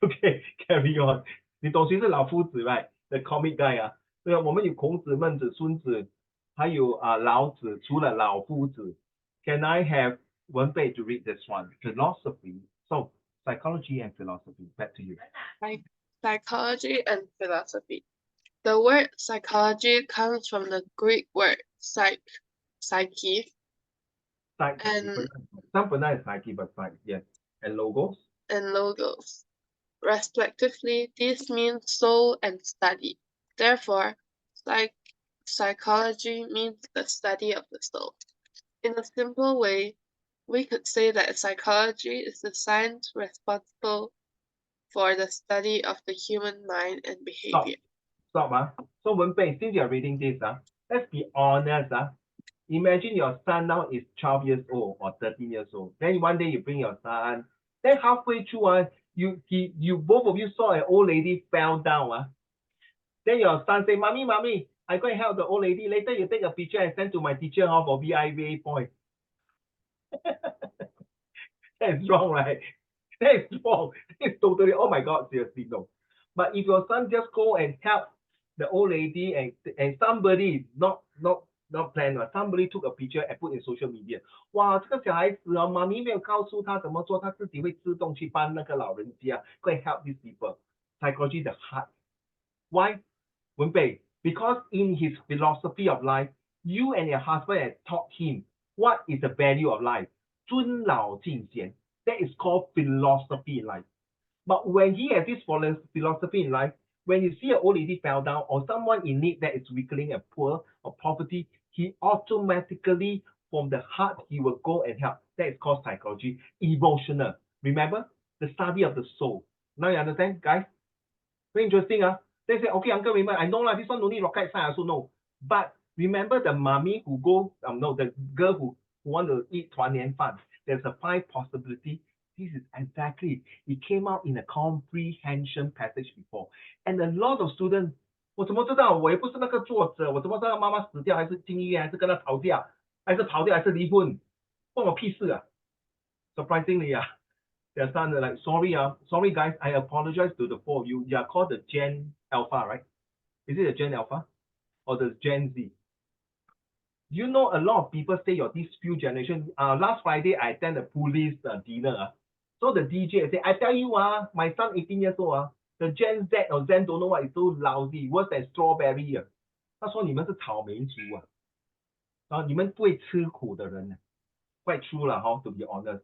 Okay, carry on. 你懂谁是老夫子 right? The comic guy 啊，对啊，我们有孔子、孟子、孙子，还有老子，除了老夫子。Can I have Wenbei to read this one? Philosophy. So psychology and philosophy. Back to you. Psychology and philosophy. The word psychology comes from the Greek word psyche, and some pronounce psyche, but psyche, yes. And logos. And logos. Respectively, these mean soul and study. Therefore, psychology means the study of the soul. In a simple way, we could say that psychology is the science responsible for the study of the human mind and behavior. Stop. So Wenbei, since you are reading this, let's be honest. Imagine your son now is 12 years old or 13 years old. Then one day you bring your son. Then halfway through, you both of you saw an old lady fell down. Then your son say, Mommy, I go and help the old lady. Later you take a picture and send to my teacher for VIVA point. That's wrong, right? That's wrong. It's totally, oh my God, seriously, no. But if your son just go and help the old lady and somebody not planned, somebody took a picture and put in social media. 哇，这个小孩子哦，妈咪没有告诉他怎么做，他自己会自动去帮那个老人家。Go and help these people. Psychology the heart. Why? Wenbei, because in his philosophy of life, you and your husband have taught him what is the value of life. 尊老敬贤. That is called philosophy in life. But when he has this philosophy in life, when you see an old lady fell down or someone in need that is weakling and poor or poverty, he automatically, from the heart, he will go and help. That is called psychology. Emotional. Remember? The study of the soul. Now you understand, guys? Very interesting. They say, okay, Uncle Raymond, I know this one no need rocket science, I also know. But remember the mommy who go, the girl who want to eat 团年饭. There's a 5 possibility. This is exactly, it came out in a comprehension passage before. And a lot of students, 我怎么知道？我也不是那个作者，我怎么知道妈妈死掉还是进医院，还是跟他吵架，还是跑掉，还是离婚？关我屁事啊 ！Surprisingly, their son like, sorry guys, I apologize to the 4 of you. You are called the Gen Alpha, right? Is it the Gen Alpha or the Gen Z? You know, a lot of people say this few generation. Last Friday I attended the police dinner. So the DJ said, I tell you, my son 18 years old, the Gen Z or Zen don't know what is so lousy, worse than strawberry. 他说你们是草莓族你们不会吃苦的人 Quite true 啦 to be honest.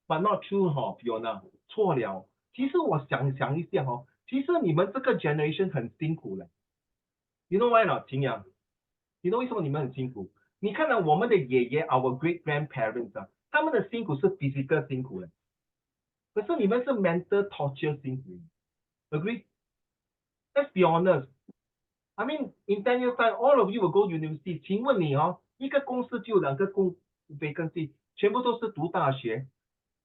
But not true Fiona. 错了。其实我想一下其实你们这个 generation 很辛苦了。You know why not, 晴阳 You know 为什么你们很辛苦？你看到我们的爷爷 our great grandparents 他们的辛苦是 physical 辛苦的。可是你们是 mental torture 辛苦。Agree? Let's be honest. I mean, in 10 years time, all of you will go university. 请问你一个公司就有2个vacancy， 全部都是读大学。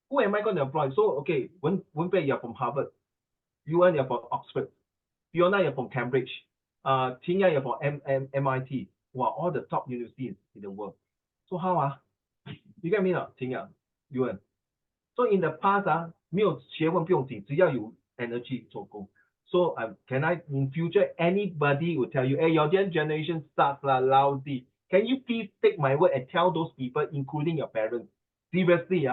Who am I going to employ? So, okay, Wenbei, you're from Harvard. Yuan, you're from Oxford. Fiona, you're from Cambridge. Tingya, you're from MIT. Wow, all the top universities in the world. So how You get me now, Tingya, Yuan. So in the past 没有学问不用紧，只要有 energy 做工。So can I in future anybody will tell you, hey, your generation sucks lousy. Can you please take my word and tell those people, including your parents? Seriously,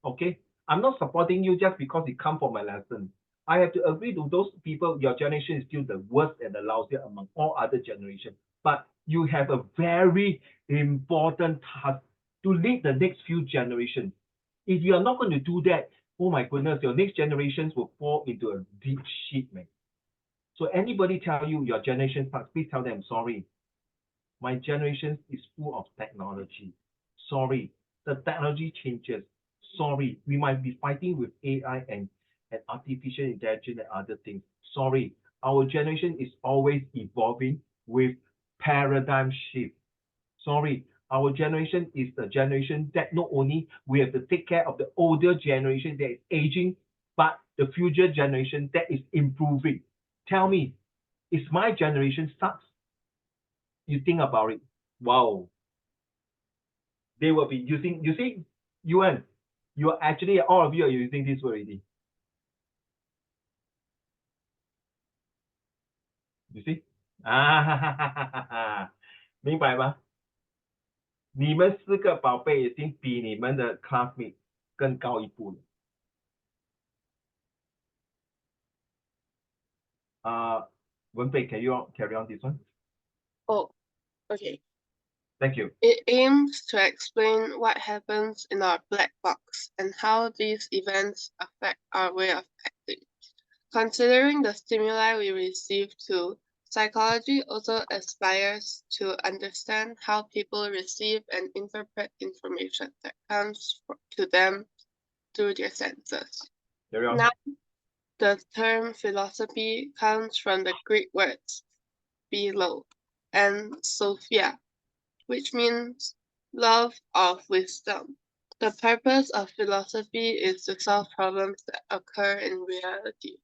okay? I'm not supporting you just because it come from my lesson. I have to agree to those people, your generation is still the worst and the lousiest among all other generations. But you have a very important task to lead the next few generations. If you are not going to do that, oh my goodness, your next generations will fall into a deep shit, man. So anybody tell you your generation sucks, please tell them, sorry. My generation is full of technology. Sorry, the technology changes. Sorry, we might be fighting with AI and artificial intelligence and other things. Sorry, our generation is always evolving with paradigm shift. Sorry, our generation is the generation that not only we have to take care of the older generation that is aging, but the future generation that is improving. Tell me, is my generation sucks? You think about it. Wow. They will be using, you see, Yuan, you are actually, all of you are using this already. You see? 啊，明白吗？你们4个宝贝已经比你们的 classmate 更高一步了。文贝 can you carry on this one? Oh, okay. Thank you. It aims to explain what happens in our black box and how these events affect our way of acting. Considering the stimuli we receive too, psychology also aspires to understand how people receive and interpret information that comes to them through their senses. Carry on. Now, the term philosophy comes from the Greek words philo and sophia, which means love of wisdom. The purpose of philosophy is to solve problems that occur in reality.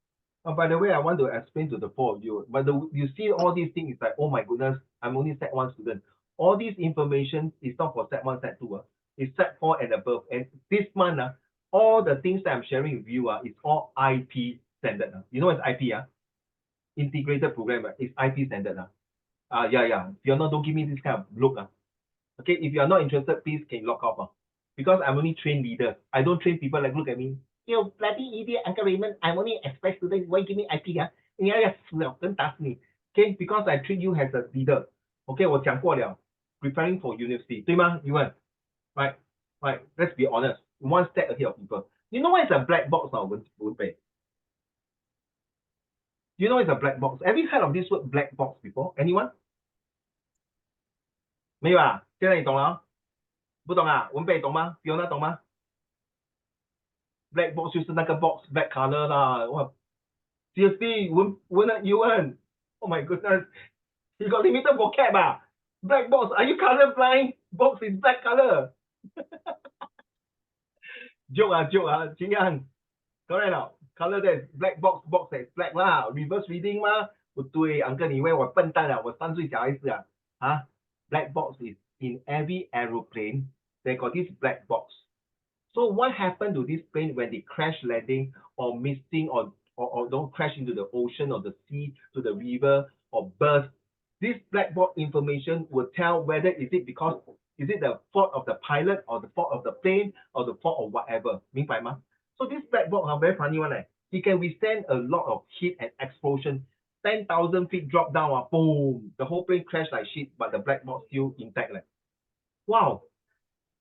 By the way, I want to explain to the 4 of you, but you see all these things, it's like, oh my goodness, I'm only Sec 1 student. All this information is not for Sec 1, Sec 2, it's Sec 4 and above. And this month, all the things that I'm sharing with you is all IP standard. You know what's IP? Integrated program, it's IP standard. Yeah. Fiona, don't give me this kind of look. Okay, if you are not interested, please can log off. Because I'm only trained leader. I don't train people like, look at me. You bloody idiot, Uncle Raymond. I'm only express student. Why give me IP? Okay, because I treat you as a leader. Okay, 我讲过了 preparing for university, 对吗 Yuan? Right, let's be honest. One step ahead of people. You know what is a black box now, Wenpei? You know what is a black box? Have you heard of this word black box before? Anyone? 没有啊？现在你懂了？不懂啊？文贝懂吗 ？Fiona 懂吗 ？Black box 就是那个 box black color 啦。哇 ，seriously，Yuan，oh my goodness， you got limited vocab 啊 ？Black box，are you color blind? Box is black color 。joke 啊，秦阳 ，correct 了 ，color 的 black box 的 black 啦，reverse reading 吗？不对，uncle 你以为我笨蛋啊？我3岁小孩子啊？啊 ，black box is in every aeroplane they got this black box. So what happened to this plane when they crash landing or missing or don't crash into the ocean or the sea, to the river or burst? This black box information will tell whether is it the fault of the pilot or the fault of the plane or the fault of whatever. 明白吗? So this black box are very funny one. It can withstand a lot of heat and explosion. 10,000 feet drop down, boom, the whole plane crashed like shit, but the black box still intact. Wow.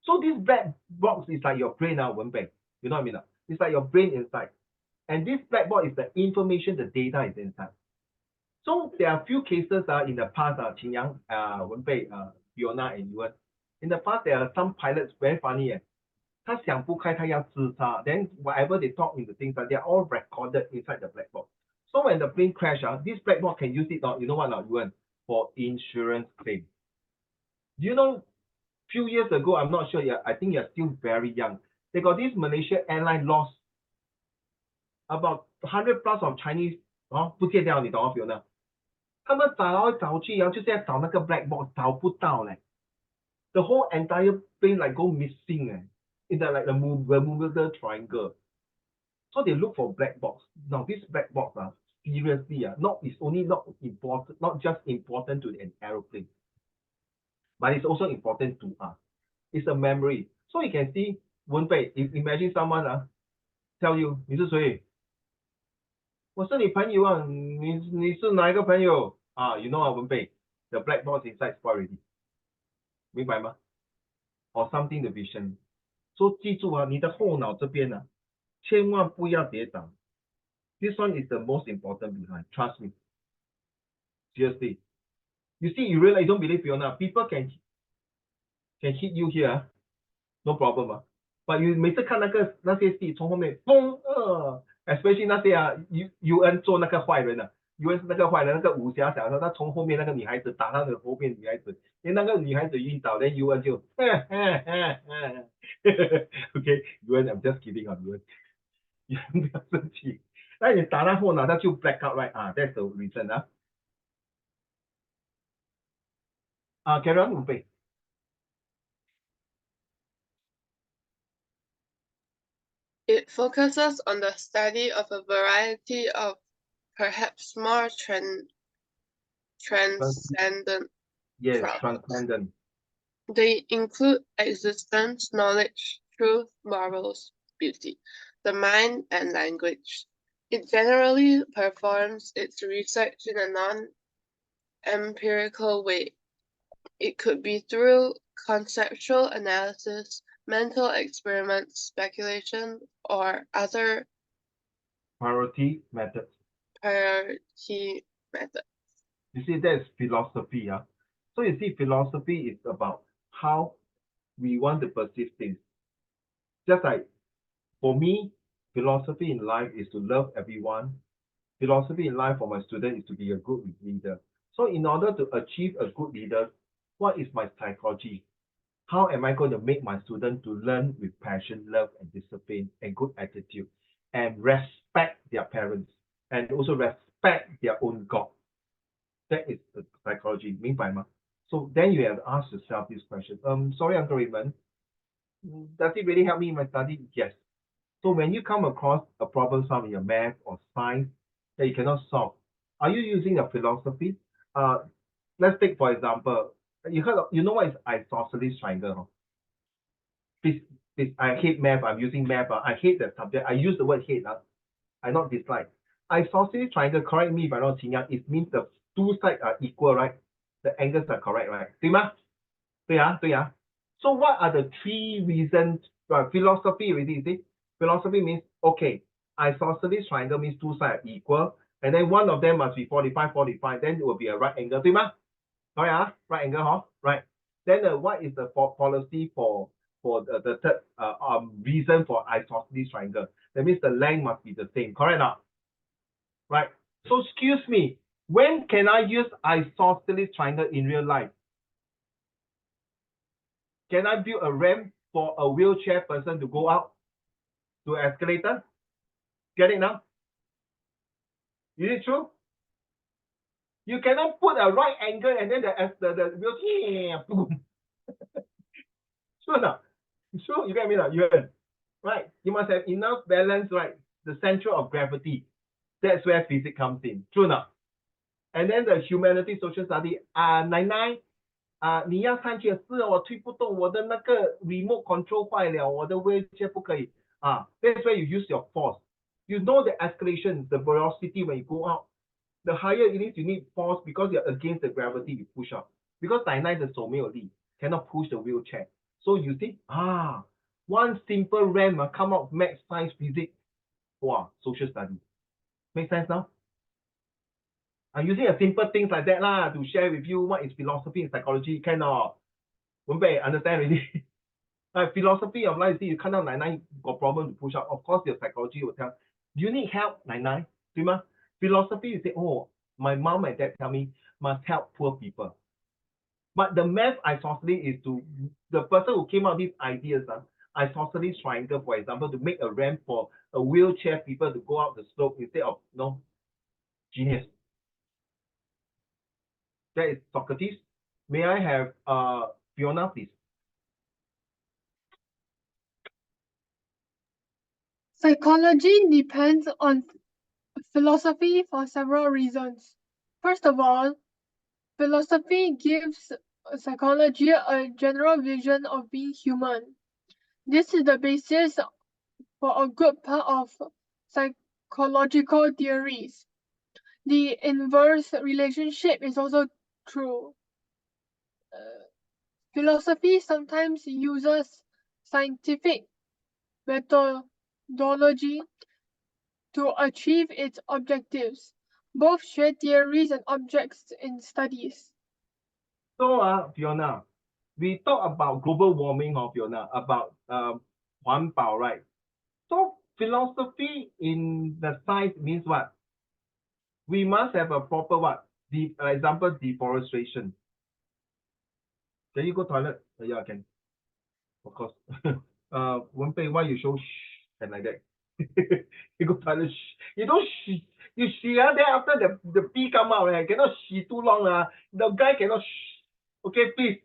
So this black box is like your brain now, Wenpei. You know what I mean? It's like your brain inside. And this black box is the information, the data is inside. So there are a few cases in the past, Qin Yang, Wenpei, Fiona, and Yuan. In the past, there are some pilots very funny. 他想不开，他要自杀. Then whatever they talk in the things, they are all recorded inside the black box. So when the plane crash, this black box can use it, you know what, Yuan, for insurance claim. Do you know? Few years ago, I'm not sure yet. I think you're still very young. They got this Malaysia airline lost about 100 plus of Chinese 不见掉，你懂吗 Fiona？ 他们找来找去，然后就在找那个 black box， 找不到嘞。The whole entire plane like go missing in the like the Bermuda Triangle. So they look for black box. Now this black box seriously it's only not just important to an aeroplane, but it's also important to us. It's a memory. So you can see, Wenpei, imagine someone tell you, 你是谁？我是你朋友啊，你是哪一个朋友？You know Wenpei, the black box inside spoil already. 明白吗？ Or something the vision. So 记住你的后脑这边千万不要跌倒。This one is the most important behind. Trust me. Seriously. You see, you realize, don't believe Fiona. People can hit you here, no problem 啊。But you 每次看那些戏，从后面嘣especially 那些UN 做那个坏人的，UN 是那个坏人，那个武侠小说，他从后面那个女孩子打那个后面女孩子，连那个女孩子晕倒，连 UN 就，OK UN I'm just kidding 啊 UN 不要生气，那你打那后呢，他就 black out right 啊 ，that's the reason 啊。carry on 五倍。It focuses on the study of a variety of perhaps more transcendent Yes, problems. transcendent. They include existence, knowledge, truth, morals, beauty, the mind, and language. It generally performs its research in a non-empirical way. It could be through conceptual analysis, mental experiments, speculation, or other Priority methods. priority methods. You see, that's philosophy. So you see, philosophy is about how we want to perceive things. Just like for me, philosophy in life is to love everyone. Philosophy in life for my student is to be a good leader. So in order to achieve a good leader, what is my psychology? How am I going to make my student to learn with passion, love, and discipline, and good attitude, and respect their parents, and also respect their own God? That is the psychology, 明白吗? So then you have to ask yourself this question. Sorry, Uncle Raymond, does it really help me in my study? Yes. So when you come across a problem solved in your math or science that you cannot solve, are you using a philosophy? Let's take for example, you know what is isosceles triangle? I hate math. I'm using math. I hate that subject. I use the word hate. I not dislike. Isosceles triangle, correct me if I'm not wrong, it means the two sides are equal, right? The angles are correct, right? 对吗？对啊，对啊。So what are the three reasons? Philosophy already, you see? Philosophy means, okay, isosceles triangle means two sides are equal, and then one of them must be 45, 45, then it will be a right angle, 对吗？ Correct, right angle, huh? Right. Then what is the policy for the third reason for isosceles triangle? That means the length must be the same, correct not? Right. So excuse me, when can I use isosceles triangle in real life? Can I build a ramp for a wheelchair person to go out to an escalator? Get it now? Is it true? You cannot put a right angle and then the wheelchair, boom. Sure not? Sure, you get me now? Right. You must have enough balance, right? The center of gravity. That's where physics comes in. True not? And then the humanity social study, 奶奶你要上去是我推不动，我的那个 remote control 坏了，我的 wheelchair 不可以that's where you use your force. You know the escalation, the velocity when you go out. The higher it is, you need force because you're against the gravity you push up. Because 奶奶的手没有力 cannot push the wheelchair. So you think, one simple ramp come out math, science, physics. Wow, social study. Make sense now? I'm using a simple things like that to share with you what is philosophy and psychology. Cannot. Understand already? Like philosophy of life, see, you 看到奶奶 got problem to push up. Of course, your psychology will tell, do you need help, 奶奶？对吗？ Philosophy, you say, oh, my mom and dad tell me must help poor people. But the math isosceles is to the person who came up with these ideas, isosceles triangle, for example, to make a ramp for a wheelchair people to go out the slope instead of genius. That is Socrates. May I have Fiona, please? Psychology depends on philosophy for several reasons. First of all, philosophy gives psychology a general vision of being human. This is the basis for a good part of psychological theories. The inverse relationship is also true. Philosophy sometimes uses scientific methodology to achieve its objectives. Both share theories and objects in studies. So, Fiona, we talk about global warming, Fiona, about 环保, right? So, philosophy in the science means what? We must have a proper what? Example, deforestation. Can you go toilet? Yeah, I can. Of course. Wenpei, why you show and like that? You go toilet. You don't you then after the pee come out, right? Cannot too long. The guy cannot Okay, please.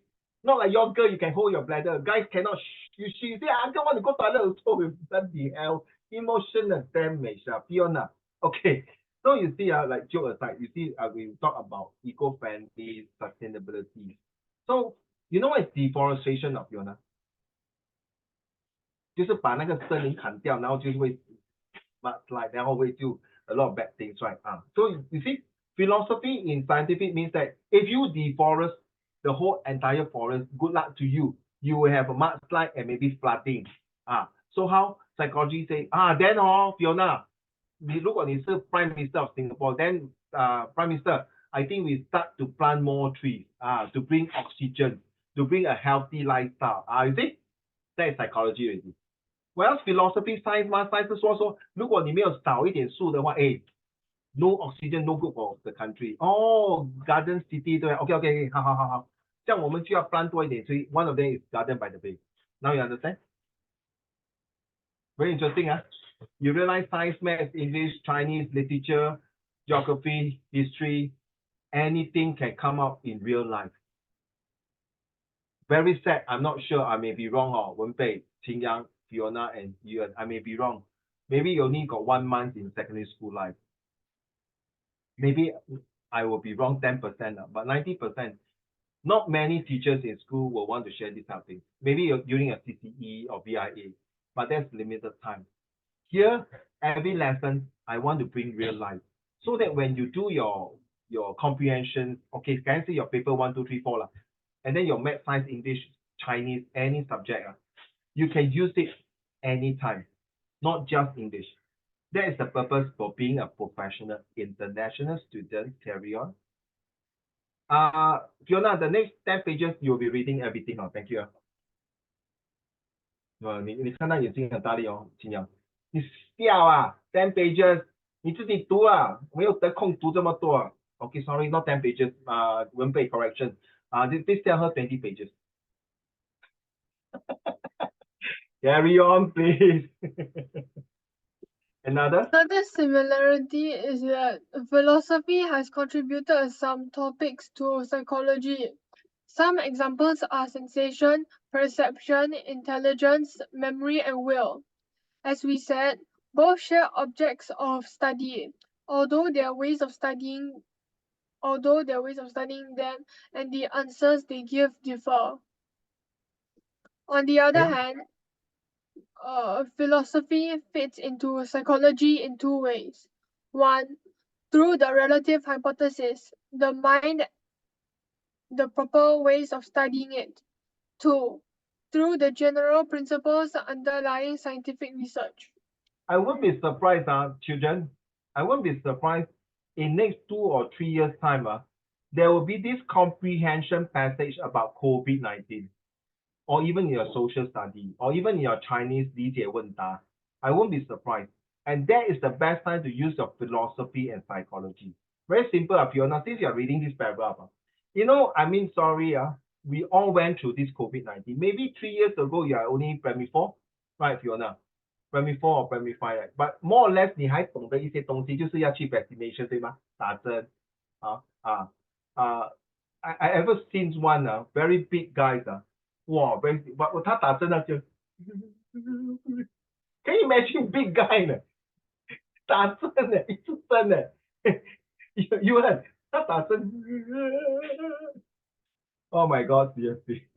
Not like your girl, you can hold your bladder. Guys cannot you say, uncle want to go toilet. So bloody hell. Emotional damage, Fiona. Okay. So you see, like joke aside, you see, we talk about eco-friendly sustainability. So you know what is deforestation, Fiona? 就是把那个森林砍掉，然后就会 like 然后会就 a lot of bad things, right? So you see, philosophy in scientific means that if you deforest the whole entire forest, good luck to you. You will have a mudslide and maybe flooding. So how psychology say, then Fiona, 如果你是 Prime Minister of Singapore, then Prime Minister, I think we start to plant more trees, to bring oxygen, to bring a healthy lifestyle. You see, that is psychology already. Whereas philosophy science 嘛，science 是说，如果你没有少一点树的话，no oxygen, no good for the country. Garden city 对 ，OK， 好，这样我们就要 plant 多一点，所以 one of them is Garden by the Bay. Now you understand? Very interesting, You realize science, maths, English, Chinese, literature, geography, history, anything can come out in real life. Very sad. I'm not sure. I may be wrong. Wenpei, Qingyang, Fiona, and Yuan. I may be wrong. Maybe you only got 1 month in secondary school life. Maybe I will be wrong 10%, but 90%. Not many teachers in school will want to share this type of thing. Maybe during a CCE or VIA, but that's limited time. Here, every lesson, I want to bring real life. So that when you do your comprehension, okay, can I say your paper 1, 2, 3, 4, and then your math, science, English, Chinese, any subject, you can use it anytime, not just English. That is the purpose for being a professional international student. Carry on. Fiona, the next 10 pages, you'll be reading everything. Thank you. 你看到眼睛很大力秦阳，你笑10 pages， 你自己读没有得空读这么多。Okay, sorry, not 10 pages. Wenpei correction. This tell her 20 pages. Carry on, please. Another similarity is that philosophy has contributed some topics to psychology. Some examples are sensation, perception, intelligence, memory, and will. As we said, both share objects of study, although their ways of studying them and the answers they give differ. On the other hand, philosophy fits into psychology in 2 ways. 1, through the relative hypothesis, the mind, the proper ways of studying it. 2, through the general principles underlying scientific research. I won't be surprised, children. I won't be surprised in next 2 or 3 years' time, there will be this comprehension passage about COVID-19, or even in your social study, or even in your Chinese 理解问答. I won't be surprised. And that is the best time to use your philosophy and psychology. Very simple, Fiona, since you are reading this paragraph. Sorry, we all went through this COVID-19. Maybe 3 years ago, you are only primary 4, right, Fiona? Primary 4 or primary 5, right? But more or less, 你还懂得一些东西，就是要去 vaccination, 对吗？打针。I ever seen one, very big guys, wow, very big, but 他打针就 Can you imagine big guy 呢？打针呢，一次针呢，you 他打针 Oh my God, seriously.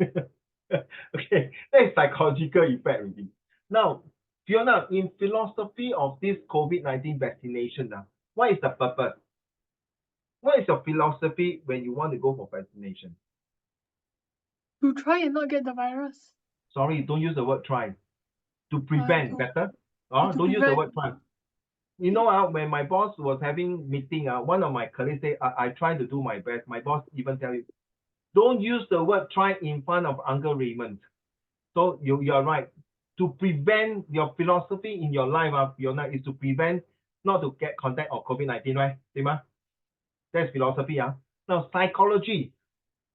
Okay, that is psychological effect already. Now, Fiona, in philosophy of this COVID-19 vaccination, what is the purpose? What is your philosophy when you want to go for vaccination? To try and not get the virus. Sorry, don't use the word try. To prevent, better? Oh, to don't use the prevent- word try. You know, when my boss was having meeting, one of my colleagues said, I try to do my best. My boss even tell you, don't use the word try in front of Uncle Raymond. So you are right. To prevent your philosophy in your life, Fiona, is to prevent not to get contact of COVID-19, right? 对吗? That's philosophy. Now psychology,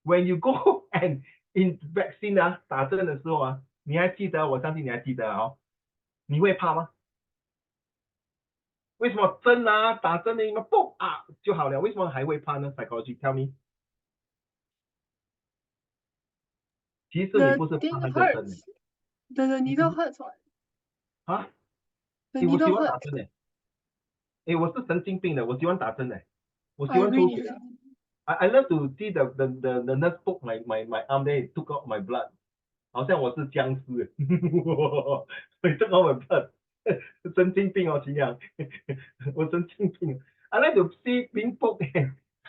when you go and in vaccine 打针的时候你还记得？我相信你还记得你会怕吗？为什么针打针的你们嘣就好了？为什么还会怕呢 ？Psychology tell me。其实你 the 不是怕 thing 那个针 hurts. The needle hurts what? 啊？ The 我喜 needle 欢打 hurts. 针我是神经病的，我喜欢打针我喜 I 欢抽 agree. 血。I love to see the nurse poke my arm, then it took out my blood. 好像我是僵尸，it took out my blood. 神经病秦阳，我神经病。I like to see being poked.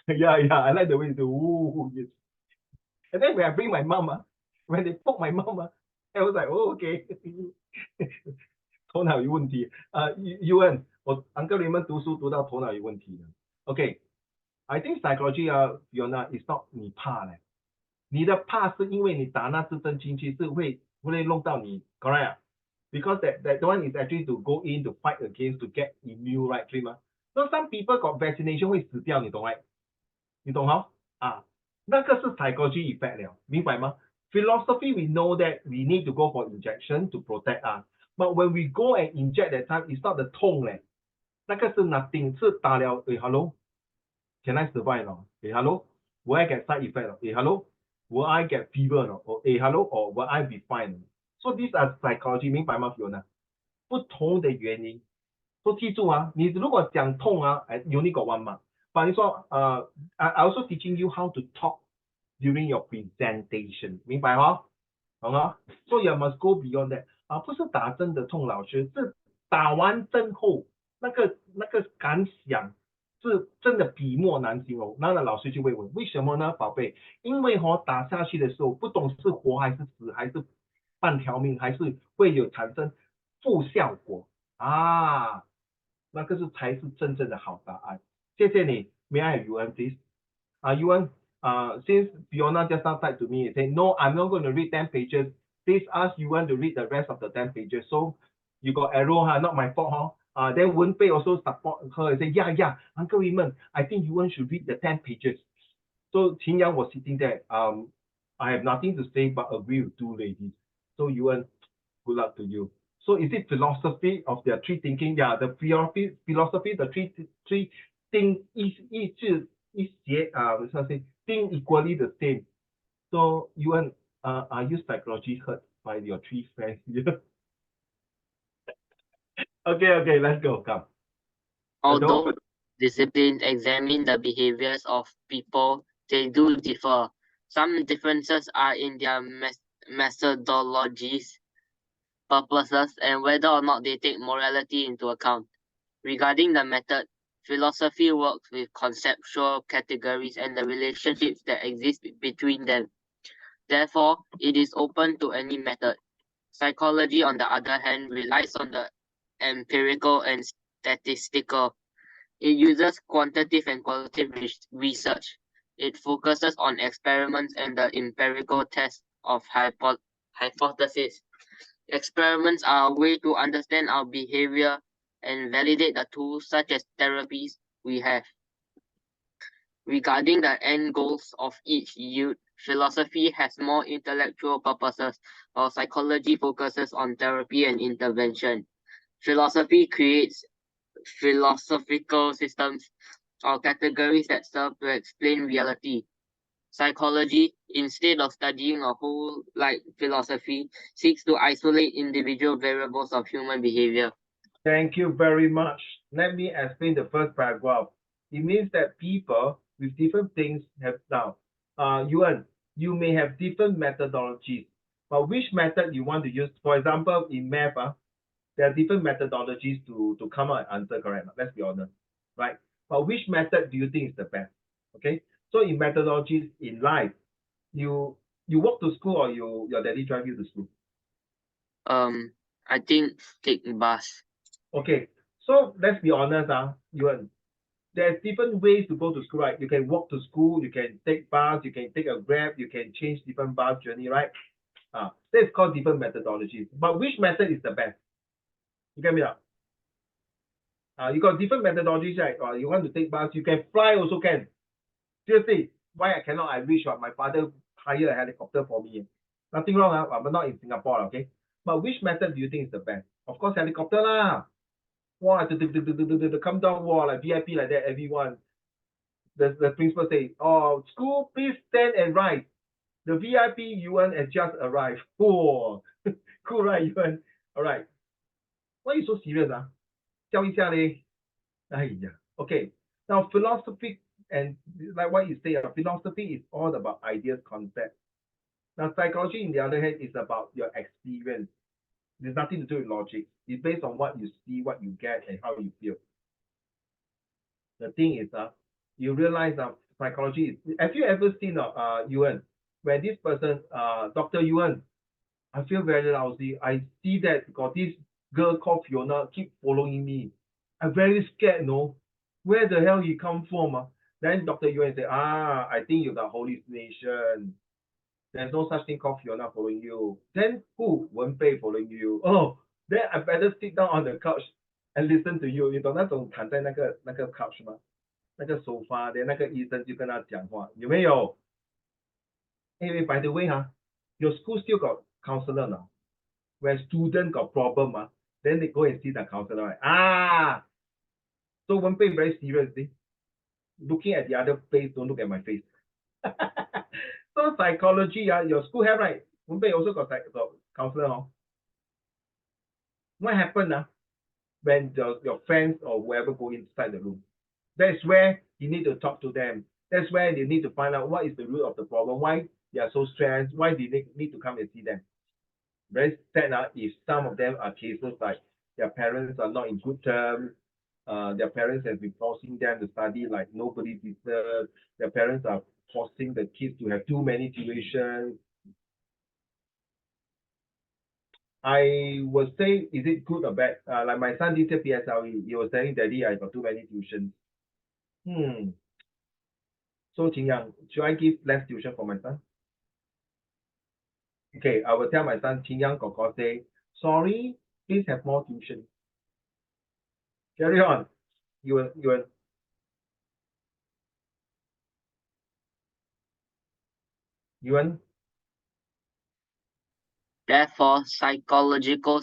Yeah, I like the way to yes. And then when I bring my mom, when they poke my mom, I was like, oh, okay. 头脑有问题，UN，我 Uncle Raymond 读书读到头脑有问题了。OK，I think psychology Fiona is not 你怕嘞，你的怕是因为你打那支针进去是会弄到你 ，correct？Because that one is actually to go in to fight against to get immune, right？ 对吗？ So some people got vaccination 会死掉，你懂right？你懂那个是 psychology effect 了，明白吗 ？Philosophy we know that we need to go for injection to protect us, but when we go and inject that time, it's not the 痛嘞，那个是 nothing， 是打了，hello，can I survive hello，will I get side effect hello，will I get fever hello，or will I be fine？ So these are psychology， 明白吗 ，Fiona？ 不同的原因，都记住你如果讲痛you only got 1 mark。比如说I also teaching you how to talk during your presentation， 明白懂吗？所以 you must go beyond that 不是打针的痛，老师是打完针后那个感想是真的笔墨难形容。那老师就会问为什么呢，宝贝？因为打下去的时候不懂是活还是死，还是半条命，还是会有产生负效果那个才是真正的好答案。谢谢你。May I have UN, please? UN, since Fiona just now typed to me and said, no, I'm not going to read 10 pages. Please ask UN to read the rest of the 10 pages. So you got error, not my fault. Then Wen Pei also support her and say, yeah, Uncle Raymond, I think UN should read the 10 pages. So Qin Yang was sitting there. I have nothing to say but agree with two ladies. So UN, good luck to you. So is it philosophy of their three thinking? Yeah, the philosophy, the three think think equally the same. So UN, are you psychology hurt by your three friends here? Okay, let's go. Come. Although disciplines examine the behaviors of people, they do differ. Some differences are in their methodologies, purposes, and whether or not they take morality into account. Regarding the method, philosophy works with conceptual categories and the relationships that exist between them. Therefore, it is open to any method. Psychology, on the other hand, relies on the empirical and statistical. It uses quantitative and qualitative research. It focuses on experiments and the empirical test of hypotheses. Experiments are a way to understand our behavior and validate the tools such as therapies we have. Regarding the end goals of each youth, philosophy has more intellectual purposes, while psychology focuses on therapy and intervention. Philosophy creates philosophical systems or categories that serve to explain reality. Psychology, instead of studying a whole like philosophy, seeks to isolate individual variables of human behavior. Thank you very much. Let me explain the first paragraph. It means that people with different things have now. You may have different methodologies, but which method you want to use? For example, in math, there are different methodologies to come out and answer correct. Let's be honest, right? But which method do you think is the best? Okay. So in methodologies in life, you walk to school or your daddy drive you to school? I think take bus. Okay, so let's be honest, Yuan. There's different ways to go to school, right? You can walk to school, you can take bus, you can take a Grab, you can change different bus journey, right? That's called different methodologies. But which method is the best? You get me now? You got different methodologies, right? Or you want to take bus, you can fly also can. Seriously, why I cannot? I wish my father hired a helicopter for me. Nothing wrong, but not in Singapore, okay? But which method do you think is the best? Of course, helicopter lah. Wow, come down, wow, like VIP like that, everyone. The principal say, oh, school, please stand and rise. The VIP Yuan has just arrived. Whoa, cool, right, Yuan? All right. Why are you so serious, 教一下嘞。哎呀, okay. Now, philosophy and like what you say, philosophy is all about ideas, concepts. Now, psychology, in the other hand, is about your experience. There's nothing to do with logic. It's based on what you see, what you get, and how you feel. The thing is, you realize psychology is. Have you ever seen Yuan, where this person, Dr. Yuan, I feel very lousy. I see that because this girl called Fiona keep following me. I'm very scared, no? Where the hell he come from? Then Dr. Yuan say, I think you got hallucination. There's no such thing called Fiona following you. Then who? Wenbei following you. Oh, then I better sit down on the couch and listen to you. 你懂那种躺在那个couch 吗？那个手发的那个医生就跟他讲话，有没有？ Hey, by the way, your school still got counselor now. When student got problem, then they go and see the counselor. Right? So one pay very seriously. Looking at the other face, don't look at my face. So psychology, your school have, right? One pay also got counselor. What happened when your friends or whoever go inside the room? That's where you need to talk to them. That's where they need to find out what is the root of the problem, why they are so stressed, why they need to come and see them. Very sad if some of them are cases like their parents are not in good terms, their parents have been forcing them to study like nobody deserves, their parents are forcing the kids to have too many tuitions. I would say, is it good or bad? Like my son did PSLE, he was saying, Daddy, I got too many tuitions. So Qingyang, should I give less tuition for my son? Okay, I will tell my son, Qingyang Koko say, sorry, please have more tuition. Carry on. You want? Therefore, psychological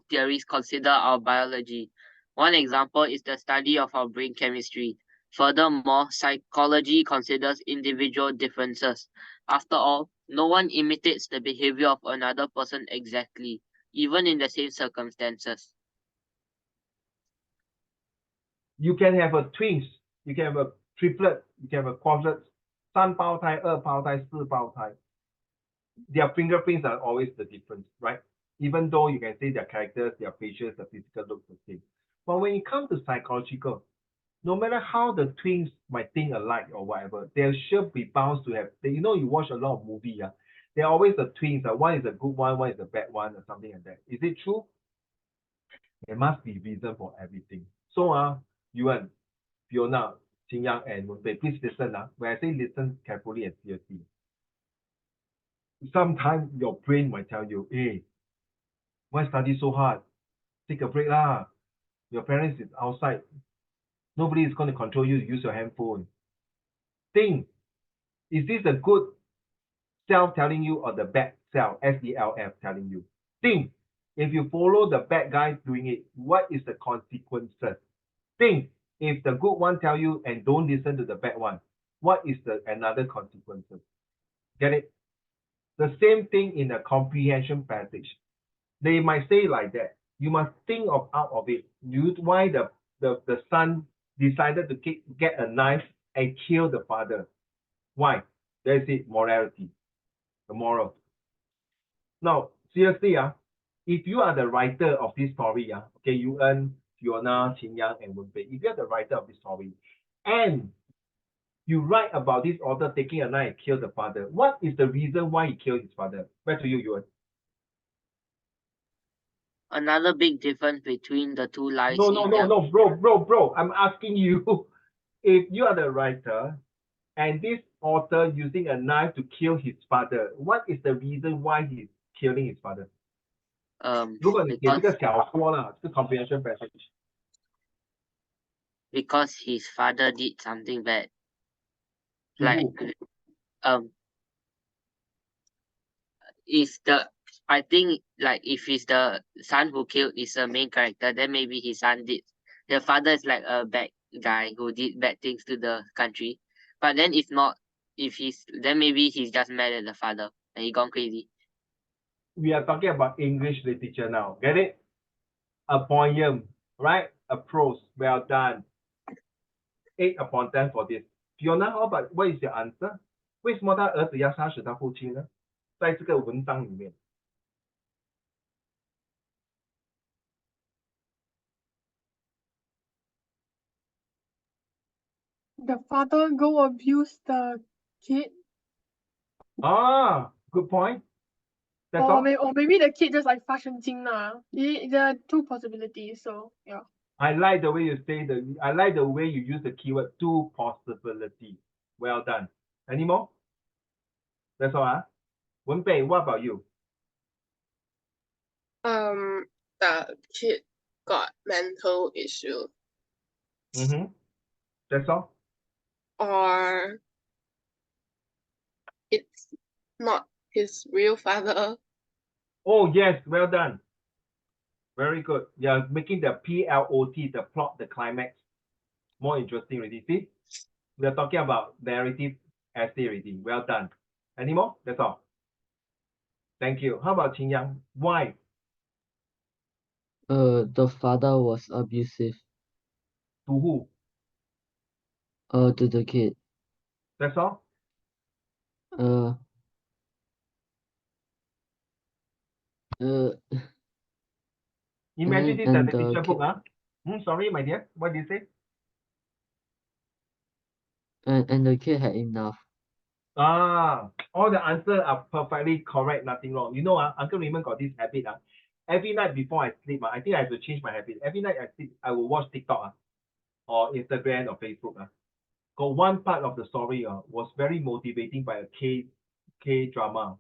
theories consider our biology. One example is the study of our brain chemistry. Furthermore, psychology considers individual differences. After all, no one imitates the behavior of another person exactly, even in the same circumstances. You can have a twins, you can have a triplet, you can have a quadruplet, 三胞胎、二胞胎、四胞胎. Their fingerprints are always the difference, right? Even though you can say their characters, their facials, the physical look the same. But when it comes to psychological, no matter how the twins might think alike or whatever, there should be bound to have, you watch a lot of movies, they're always the twins. One is a good one is a bad one, or something like that. Is it true? There must be reason for everything. So, Yuan, Fiona, Qingyang, and Wenbei, please listen. When I say listen carefully and seriously, sometimes your brain might tell you, hey, why study so hard? Take a break lah. Your parents is outside. Nobody is going to control you to use your handphone. Think, is this a good self telling you or the bad self, SELF telling you? Think, if you follow the bad guy doing it, what is the consequences? Think, if the good one tell you and don't listen to the bad one, what is the another consequences? Get it? The same thing in the comprehension passage. They might say like that. You must think out of it. Why the son decided to get a knife and kill the father? Why? There's it, morality, the moral. Now, seriously, if you are the writer of this story, okay, you earn Fiona, Qingyang, and Wenbei. If you are the writer of this story, and you write about this author taking a knife and kill the father, what is the reason why he killed his father? Back to you, Yuan. Another big difference between the two lies No, in no, no, their... no, bro. I'm asking you, if you are the writer and this author using a knife to kill his father, what is the reason why he's killing his father? 如果你写这 because 个小说啦，是 comprehension passage。 because his father did something bad. To Like who? is the I think like if he's the son who killed is the main character, then maybe his son did. The father is like a bad guy who did bad things to the country. But then if not, if he's then maybe he's just mad at the father and he gone crazy. We are talking about English literature now. Get it? A poem, right? A prose. Well done. 8 upon 10 for this. Fiona, how about what is your answer? 为什么他儿子要杀死他父亲呢？在这个文章里面。The father go abuse the kid, Ah, good point. That's or all. maybe the kid just like 发神经 lah. There are two possibilities, so yeah. I like the way you say I like the way you use the keyword two possibility. Well done. Any more? That's all, huh? Wenbei, what about you? The kid got mental issue, Mm-hmm. That's all? or it's not his real father. Oh, yes, well done. Very good. You're making the plot, the plot, the climax, more interesting already. See? We're talking about narrative essay already. Well done. Any more? That's all. Thank you. How about Qin Yang? Why? The father was abusive To who? to the kid. That's all? Uh uh Imagine this as and a the teacher kid book, huh? Sorry, my dear. What did you say? and the kid had enough. All the answers are perfectly correct, nothing wrong. You know, Uncle Raymond got this habit. Every night before I sleep, I think I have to change my habit. Every night I sleep, I will watch TikTok or Instagram or Facebook. Got one part of the story was very motivating by a K drama.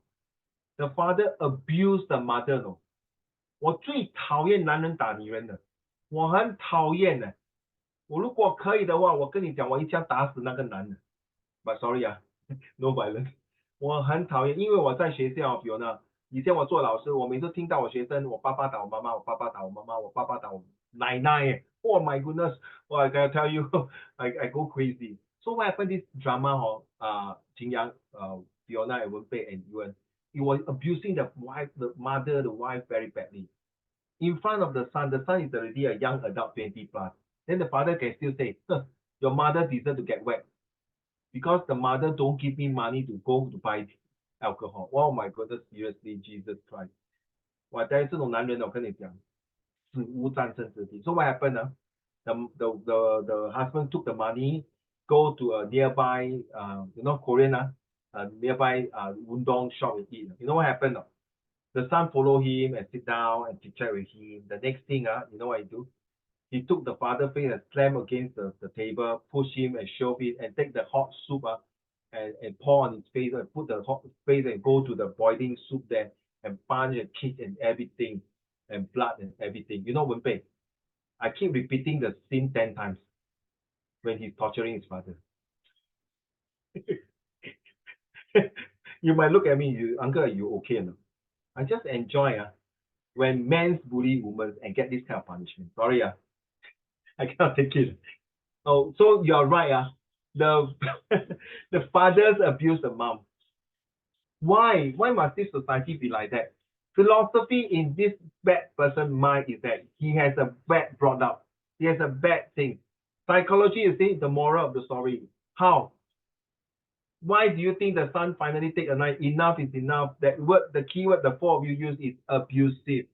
The father abused the mother. No? 我最讨厌男人打女人的，我很讨厌的。我如果可以的话，我跟你讲，我一枪打死那个男的。But sorry no violence。我很讨厌，因为我在学校有呢。以前我做老师，我每次听到我学生，我爸爸打我妈妈，我爸爸打我妈妈，我爸爸打我奶奶。Oh my goodness! Well, I gotta tell you, I go crazy. So what happened? This drama, Jin Yang, Fiona, and Wenbei, and Yuan, it was abusing the wife, the mother, the wife very badly. In front of the son is already a young adult, 20 plus. Then the father can still say, your mother deserves to get wet because the mother don't give me money to go to buy alcohol. Oh my goodness, seriously, Jesus Christ. 我在这种男人，我跟你讲，死无战胜之地。So what happened? The husband took the money, go to a nearby, Korean, nearby Wundong shop and eat. You know what happened? The son follow him and sit down and chit chat with him. The next thing, you know what he do? He took the father face and slam against the table, push him and shove it, and take the hot soup and pour on his face and put the hot face and go to the boiling soup there and punch and kick and everything and blood and everything. You know, Wenbei, I keep repeating the scene 10 times when he's torturing his father. You might look at me, uncle, are you okay? No? I just enjoy when men bully women and get this kind of punishment. Sorry, I cannot take it. Oh, so you're right. The the fathers abuse the mom. Why? Why must this society be like that? Philosophy in this bad person's mind is that he has a bad brought up. He has a bad thing. Psychology is saying the moral of the story. How? Why do you think the son finally take a knife? Enough is enough. That word, the keyword the four of you use is abusive.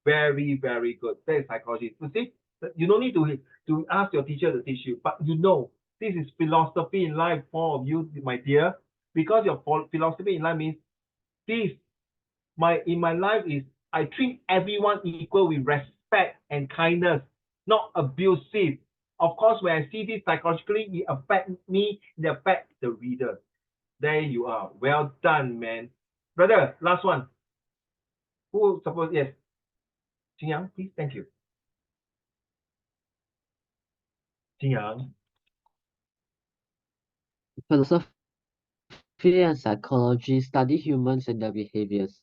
Very, very good. That is psychology. You see, you don't need to ask your teacher to teach you, but you know, this is philosophy in life, four of you, my dear, because your philosophy in life means this, in my life is I treat everyone equal with respect and kindness, not abusive. Of course, when I see this psychologically, it affects me, it affects the reader. There you are. Well done, man. Brother, last one. Who suppose, yes. Xingyang, please, thank you. Xingyang. Philosophy and psychology study humans and their behaviors.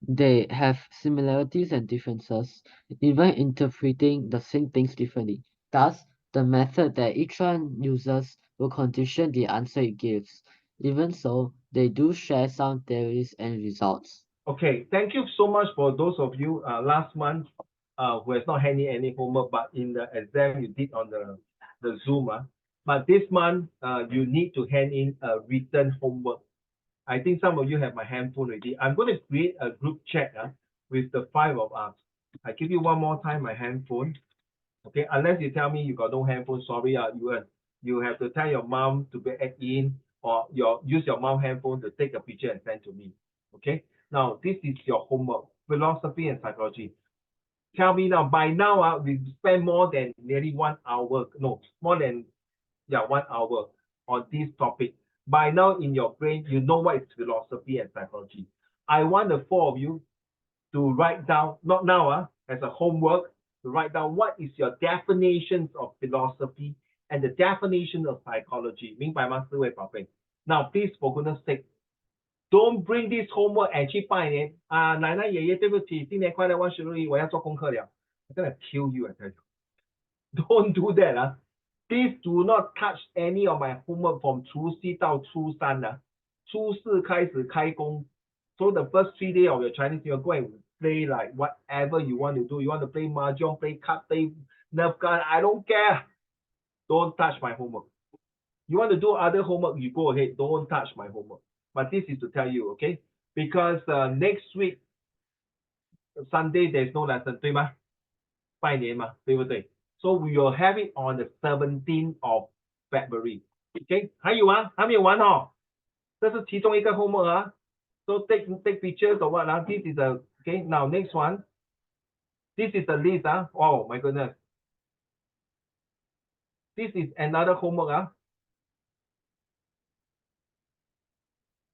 They have similarities and differences, even interpreting the same things differently. Thus, the method that each one uses will condition the answer it gives. Even so, they do share some theories and results. Okay, thank you so much for those of you last month who has not handed any homework, but in the exam you did on the Zoom. But this month you need to hand in a written homework. I think some of you have my handphone already. I'm going to create a group chat with the 5 of us. I give you one more time my handphone. Okay, unless you tell me you got no handphone, sorry, you have to tell your mom to be add in, or use your mom handphone to take a picture and send to me. Okay, now this is your homework, philosophy and psychology. Tell me now, by now we spend more than nearly 1 hour, no, more than 1 hour on this topic. By now in your brain, you know what is philosophy and psychology. I want the 4 of you to write down, not now, as a homework, to write down what is your definitions of philosophy and the definition of psychology. 明白吗，四位宝贝？ Now, please, for goodness sake, don't bring this homework and 去拜年啊，奶奶爷爷对不起，新年快乐，万事如意，我要做功课了。I'm gonna kill you, I tell you. Don't do that. Please do not touch any of my homework from 除夕到初三初四开始开工。So the first 3 days of your Chinese New Year, go and play like whatever you want to do. You want to play mahjong, play card, play Nerf gun, I don't care. Don't touch my homework. You want to do other homework, you go ahead. Don't touch my homework. But this is to tell you, okay? Because next week, Sunday, there's no lesson, 对吗？拜年嘛，对不对？ So we will have it on the 17th of February. Okay? 还有还没有完哦。这是其中一个 homework So take pictures or what This is a okay. Now next one. This is the list Oh my goodness. This is another homework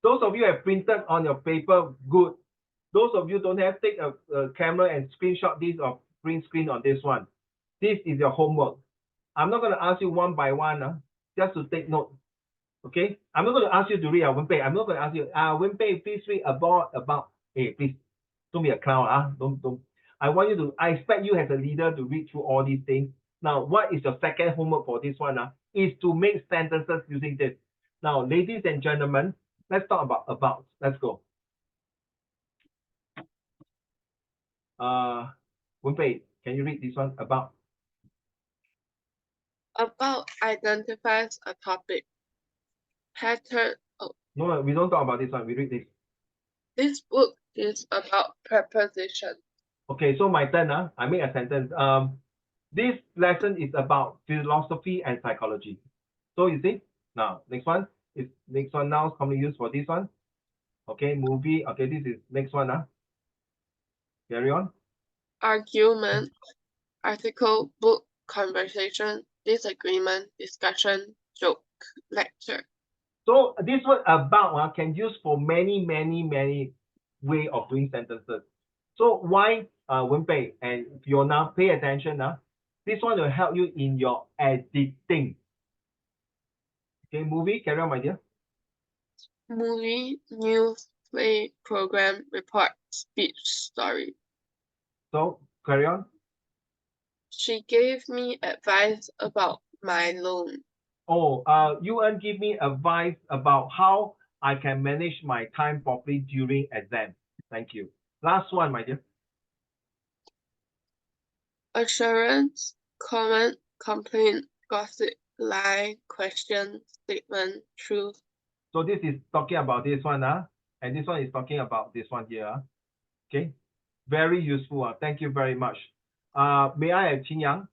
Those of you have printed on your paper, good. Those of you don't have, take a camera and screenshot this or print screen on this one. This is your homework. I'm not going to ask you one by one, just to take note. Okay? I'm not going to ask you to read Wenpei. I'm not going to ask you, Wenpei, please read about. Hey, please, don't be a clown. Don't. I want you to, I expect you as a leader to read through all these things. Now, what is your second homework for this one? Is to make sentences using this. Now, ladies and gentlemen, let's talk about. Let's go. Wenpei, can you read this one about? About identifies a topic. Pattern. Oh, No, we don't talk about this one. We read this. this book is about preposition. Okay, so my turn. I make a sentence. This lesson is about philosophy and psychology. So you see, now next one is now commonly used for this one. Okay, movie. Okay, this is next one. Carry on. Argument, article, book, conversation, disagreement, discussion, joke, lecture. So this word about can use for many way of doing sentences. So why Wenpei and Fiona pay attention This one will help you in your editing. Okay, movie, carry on, my dear. Movie, news, play, program, report, speech, story. So carry on. She gave me advice about my loan. Oh, UN give me advice about how I can manage my time properly during exam. Thank you. Last one, my dear. Assurance, comment, complaint, gossip, lie, question, statement, truth. So this is talking about this one, and this one is talking about this one here. Okay, very useful. Thank you very much. May I have Qin Yang?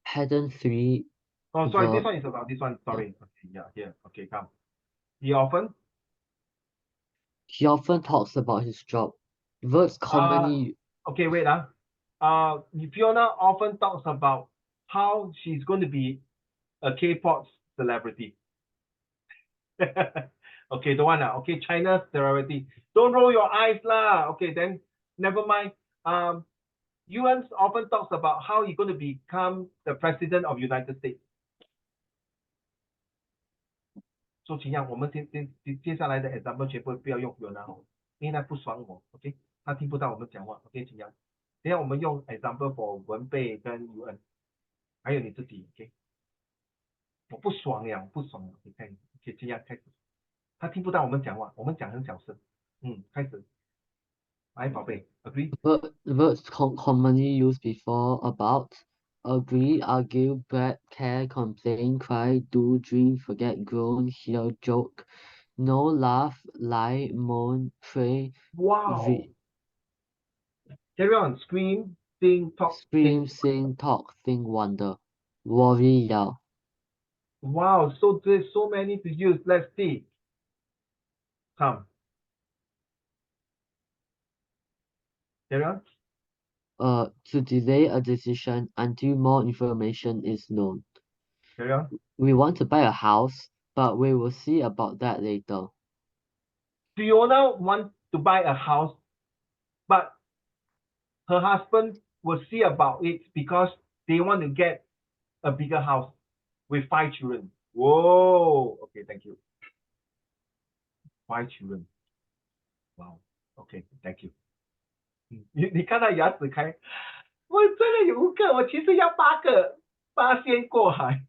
Pattern 3. Oh, sorry, this verb. one is about this one. Sorry. Okay, yeah, here. Okay, come. He often. He often talks about his job. Verbs commonly Okay, wait. Fiona often talks about how she's going to be a K-pop celebrity. Okay, don't want okay, China celebrity. Don't roll your eyes lah. Okay, then never mind. Yuan often talks about how he's going to become the president of United States. So 秦阳，我们接下来的 example 全部不要用 Fiona 哦，因为他不爽我 ，OK， 他听不到我们讲话 ，OK， 秦阳。等下我们用 example for 文贝跟 UN， 还有你自己 ，OK。我不爽呀，我不爽了，你看，OK， 秦阳开始。他听不到我们讲话，我们讲很小声。开始。来，宝贝 ，agree。Verbs commonly used before about agree, argue, brag, care, complain, cry, do, dream, forget, groan, hear, joke, know, laugh, lie, moan, pray, Wow. Carry on. Scream, sing, talk, scream, think. sing, talk, think, wonder, worry, yell. Wow. So there's so many to use. Let's see. Come. Carry on. To delay a decision until more information is known. Carry on. We want to buy a house, but we will see about that later. Fiona wants to buy a house, but her husband will see about it because they want to get a bigger house with 5 children. Whoa. Okay, thank you. 5 children. Wow. Okay, thank you. 你看到牙齿开，我真的有5个，我其实要8个，8仙过海。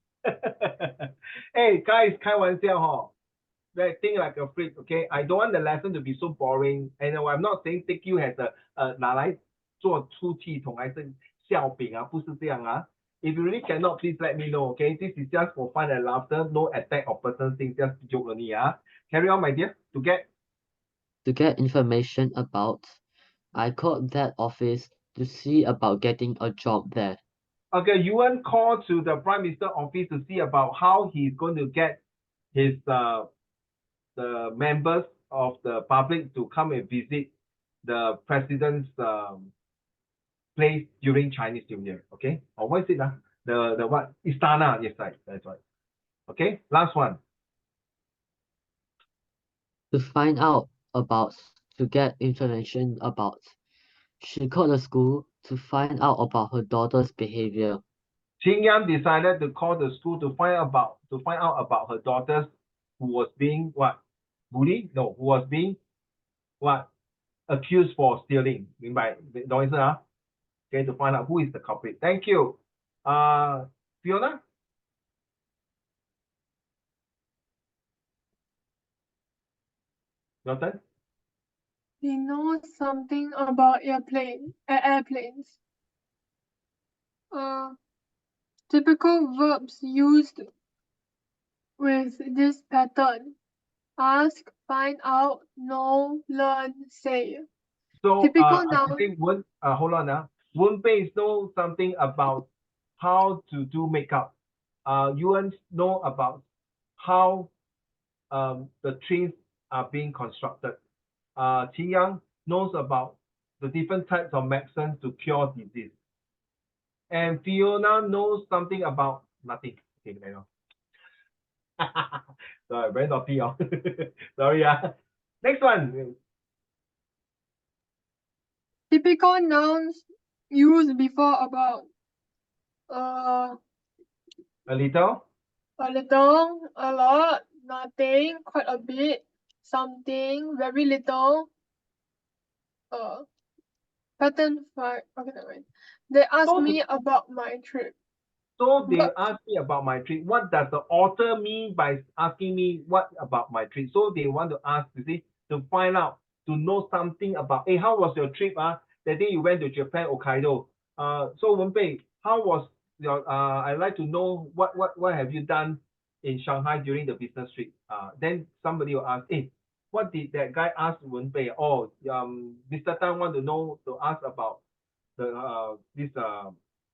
Hey guys， 开玩笑哈。Think like a freak, okay? I don't want the lesson to be so boring. And I'm not saying take you as a 拿来做出气筒还是笑柄啊，不是这样啊。If you really cannot, please let me know, okay? This is just for fun and laughter, no attack or personal thing, just joke only, Carry on, my dear, to get information about. I called that office to see about getting a job there. Okay, Yuan called to the Prime Minister office to see about how he's going to get his the members of the public to come and visit the president's place during Chinese New Year. Okay, or what is it? The what? Istana. Yes, right. That's right. Okay, last one. To find out about, to get information about. She called the school to find out about her daughter's behavior. Qing Yang decided to call the school to find out about her daughter's who was being what? Bullied? No, who was being what? Accused for stealing. 明白？懂意思啊？ Okay, to find out who is the culprit. Thank you. Fiona? Your turn? We know something about airplanes. Typical verbs used with this pattern: ask, find out, know, learn, say. So, Typical I noun. think hold on now. Wenbei know something about how to do makeup. Yuan know about how the trains are being constructed. Qin Yang knows about the different types of medicine to cure disease. And Fiona knows something about nothing. Okay, I know. Sorry, very naughty. Sorry. Next one. Typical nouns used before about a little, a lot, nothing, quite a bit, something, very little. Pattern 5. Okay, never mind. They asked me about my trip. So they asked me about my trip. What does the author mean by asking me what about my trip? So they want to ask, you see, to find out, to know something about, hey, how was your trip? That day you went to Japan, Hokkaido. So Wenbei, how was your, I'd like to know what have you done in Shanghai during the business trip? Then somebody will ask, hey, what did that guy ask Wenbei? Oh, Mr. Tan want to know, to ask about the this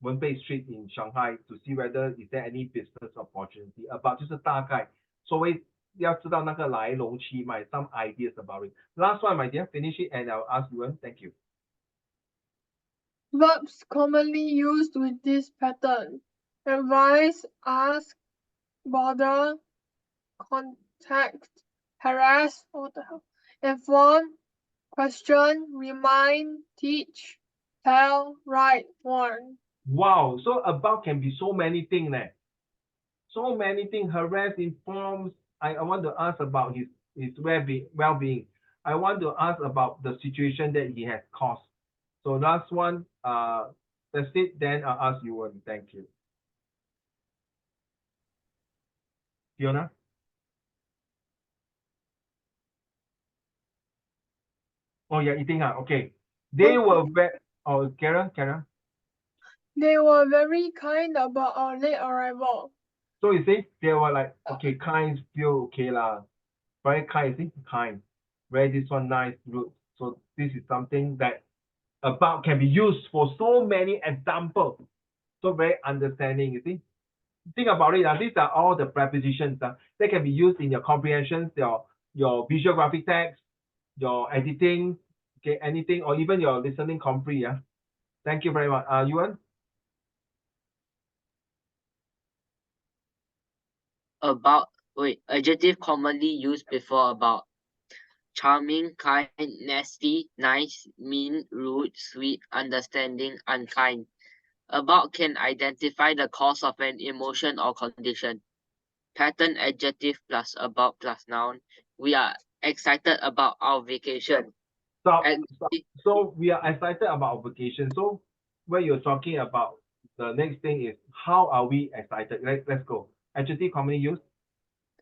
Wenbei Street in Shanghai to see whether is there any business opportunity. About 就是大概所谓要知道那个来龙去脉 some ideas about it. Last one, my dear, finish it and I'll ask you. Thank you. Verbs commonly used with this pattern: advise, ask, bother, contact, harass, what the hell, inform, question, remind, teach, tell, write, warn. Wow, so about can be so many things. So many things. Harass, informs. I want to ask about his well-being. I want to ask about the situation that he has caused. So last one, that's it. Then I'll ask you one. Thank you. Fiona? Oh yeah, eating. Okay. They were very. Oh, Karen. They were very kind about our late arrival. So you see, they were like, okay, kind, feel okay lah. Very kind, see, kind. Very this one nice, good. So this is something that about can be used for so many examples. So very understanding, you see. Think about it. These are all the prepositions that can be used in your comprehensions, your visual graphic text, your editing, okay, anything, or even your listening compre. Yeah. Thank you very much. Yuan? About, adjective commonly used before about: charming, kind, nasty, nice, mean, rude, sweet, understanding, unkind. About can identify the cause of an emotion or condition. Pattern adjective plus about plus noun. We are excited about our vacation. Stop. And So we are excited about our vacation. So when you're talking about the next thing is how are we excited? Let's go. Adjective commonly used.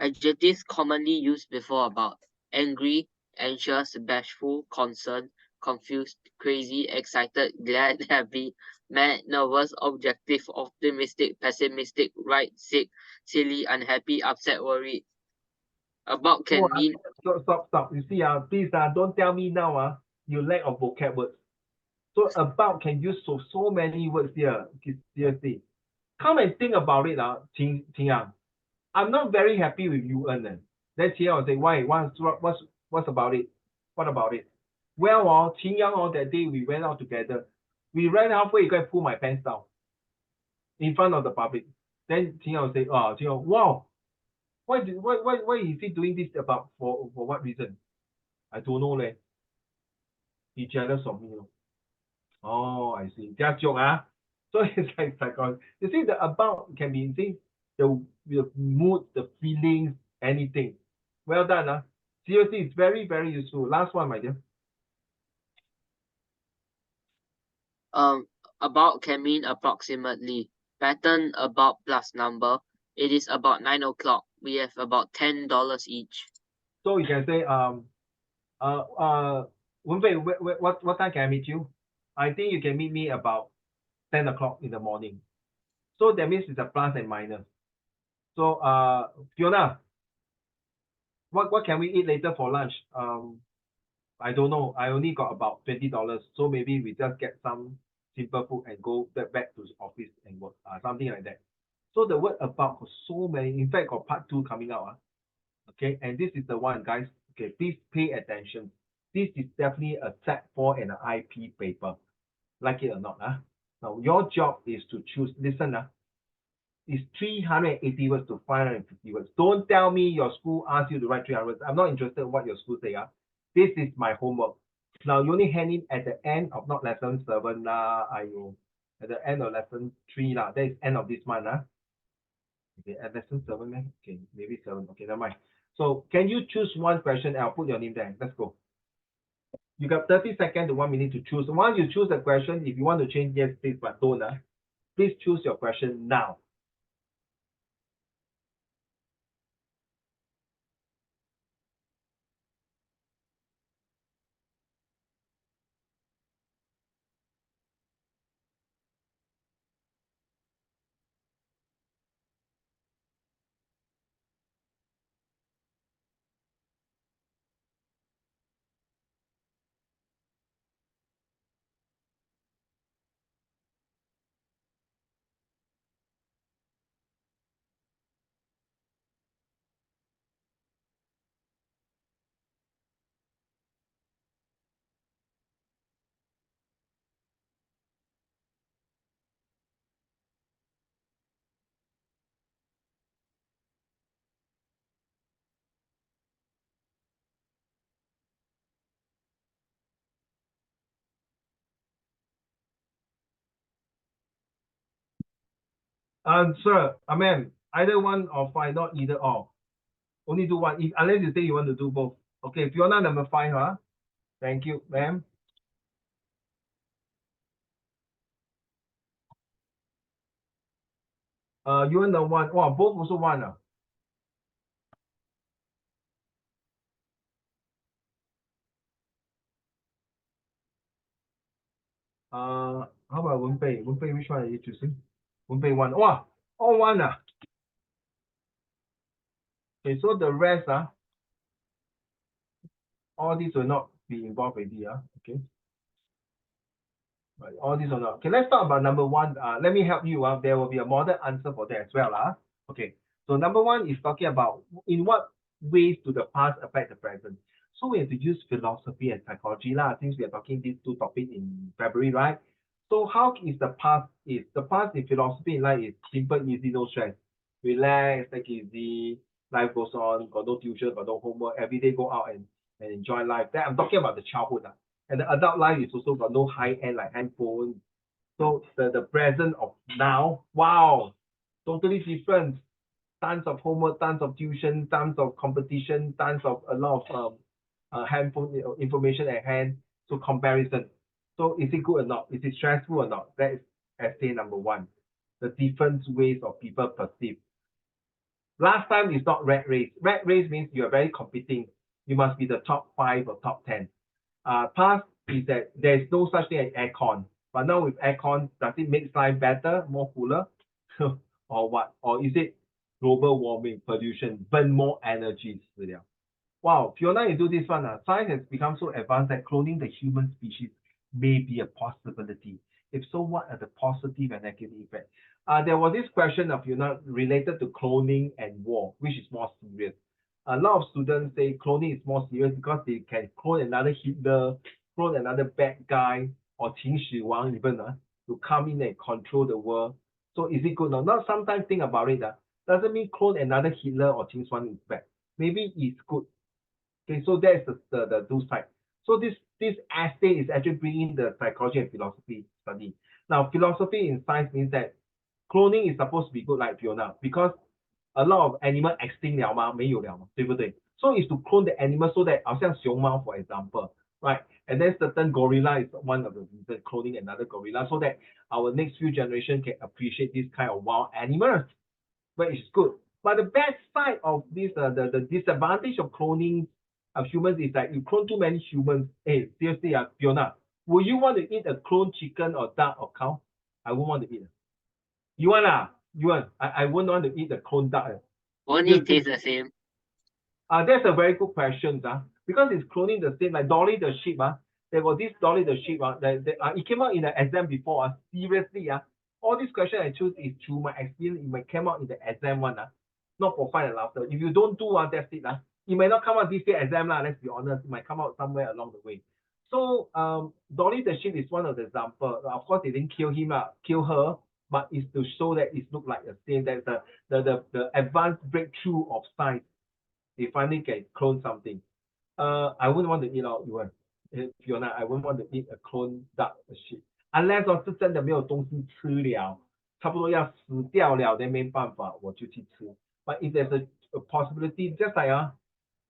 adjectives commonly used before about: angry, anxious, bashful, concerned, confused, crazy, excited, glad, happy, mad, nervous, objective, optimistic, pessimistic, right, sick, silly, unhappy, upset, worried. About Oh, can mean stop. You see, please don't tell me now you lack of vocab words. So about can use so many words here. Okay, seriously. Come and think about it, Ting Yang. I'm not very happy with you, Then Then Ting Yang will say, why? What's about it? What about it? Well, Ting Yang, that day we went out together. We ran halfway, you go and pull my pants down in front of the public. Then Ting Yang will say, Ting Yang, wow, why is he doing this about for what reason? I don't know, leh. He jealous of me. Oh, I see. Just joke, So it's like psychology. You see, the about can be, you see, the mood, the feelings, anything. Well done, Seriously, it's very, very useful. Last one, my dear. about can mean approximately. Pattern about plus number. It is about 9 o'clock. We have about $10 each. So you can say, Wenfei, what time can I meet you? I think you can meet me about 10 o'clock in the morning. So that means it's a plus and minus. So Fiona, what can we eat later for lunch? I don't know. I only got about $20. So maybe we just get some simple food and go back to the office and work. Something like that. So the word about got so many. In fact, got part 2 coming out. Okay, and this is the one, guys. Okay, please pay attention. This is definitely a set 4 and an IP paper. Like it or not. Now your job is to choose. Listen, it's 380 words to 550 words. Don't tell me your school asks you to write 300 words. I'm not interested in what your school say. This is my homework. Now you only hand it at the end of not lesson 7 at the end of lesson 3 That is end of this month Okay, at lesson 7 man. Okay, maybe 7. Okay, never mind. So can you choose one question? I'll put your name there. Let's go. You got 30 seconds to 1 minute to choose. Once you choose the question, if you want to change, yes, please, but don't. Please choose your question now. Sir, ma'am, either one or five, not either or. Only do one, if, unless you say you want to do both. Okay, Fiona, number 5, huh? Thank you, ma'am. You want the one? Wow, both also one. How about Wenpei? Wenpei, which one are you choosing? Wenpei one. Wow, all one. Okay, so the rest, all these will not be involved already. Okay. Right, all these or not. Okay, let's talk about number one. Let me help you. There will be a model answer for that as well. Okay, so number one is talking about in what ways do the past affect the present. So we have to use philosophy and psychology since we are talking these two topics in February, right? So how is the past is the past in philosophy in life is simple, easy, no stress. Relax, take it easy, life goes on, got no tuition, got no homework, every day go out and enjoy life. Then I'm talking about the childhood. And the adult life is also got no high end like handphone. So the present of now, wow, totally different. Tons of homework, tons of tuition, tons of competition, tons of a lot of handphone information at hand. So comparison. So is it good or not? Is it stressful or not? That is essay number one. The different ways of people perceive. Last time is not rat race. Rat race means you are very competing. You must be the top 5 or top 10. Past is that there's no such thing as aircon. But now with aircon, does it make life better, more cooler? Or what? Or is it global warming, pollution, burn more energy? Wow, Fiona, you do this one. Science has become so advanced that cloning the human species may be a possibility. If so, what are the positive and negative effects? There was this question of related to cloning and war, which is more serious. A lot of students say cloning is more serious because they can clone another Hitler, clone another bad guy, or Qin Shi Wang even to come in and control the world. So is it good or not? Sometimes think about it. Doesn't mean clone another Hitler or Qin Shi Wang is bad. Maybe it's good. Okay, so that's the two sides. So this essay is actually bringing the psychology and philosophy study. Now, philosophy in science means that cloning is supposed to be good like Fiona because a lot of animal extinct 了嘛，没有了嘛，对不对？ So is to clone the animal so that 好像熊猫 for example, right? And then certain gorilla is one of the reasons cloning another gorilla so that our next few generation can appreciate this kind of wild animals, which is good. But the bad side of this, the disadvantage of cloning of humans is that you clone too many humans. Hey, seriously, Fiona, will you want to eat a clone chicken or duck or cow? I won't want to eat. You want? You want? I wouldn't want to eat the clone duck. Won't it taste the same? That's a very good question. Because it's cloning the same, like Dolly the sheep. There was this Dolly the sheep. It came out in the exam before. Seriously, all these questions I choose is through my experience. It might come out in the exam one. Not for fun and laughter. If you don't do that's it. It might not come out this year exam. Let's be honest. It might come out somewhere along the way. So Dolly the sheep is one of the examples. Of course, they didn't kill him, kill her, but it's to show that it looks like a same. That the advanced breakthrough of science. They finally can clone something. I wouldn't want to eat out Yuan. Fiona, I wouldn't want to eat a clone duck a sheep. Unless 是真的没有东西吃了，差不多要死掉了，then 没办法我就去吃。But if there's a possibility, just like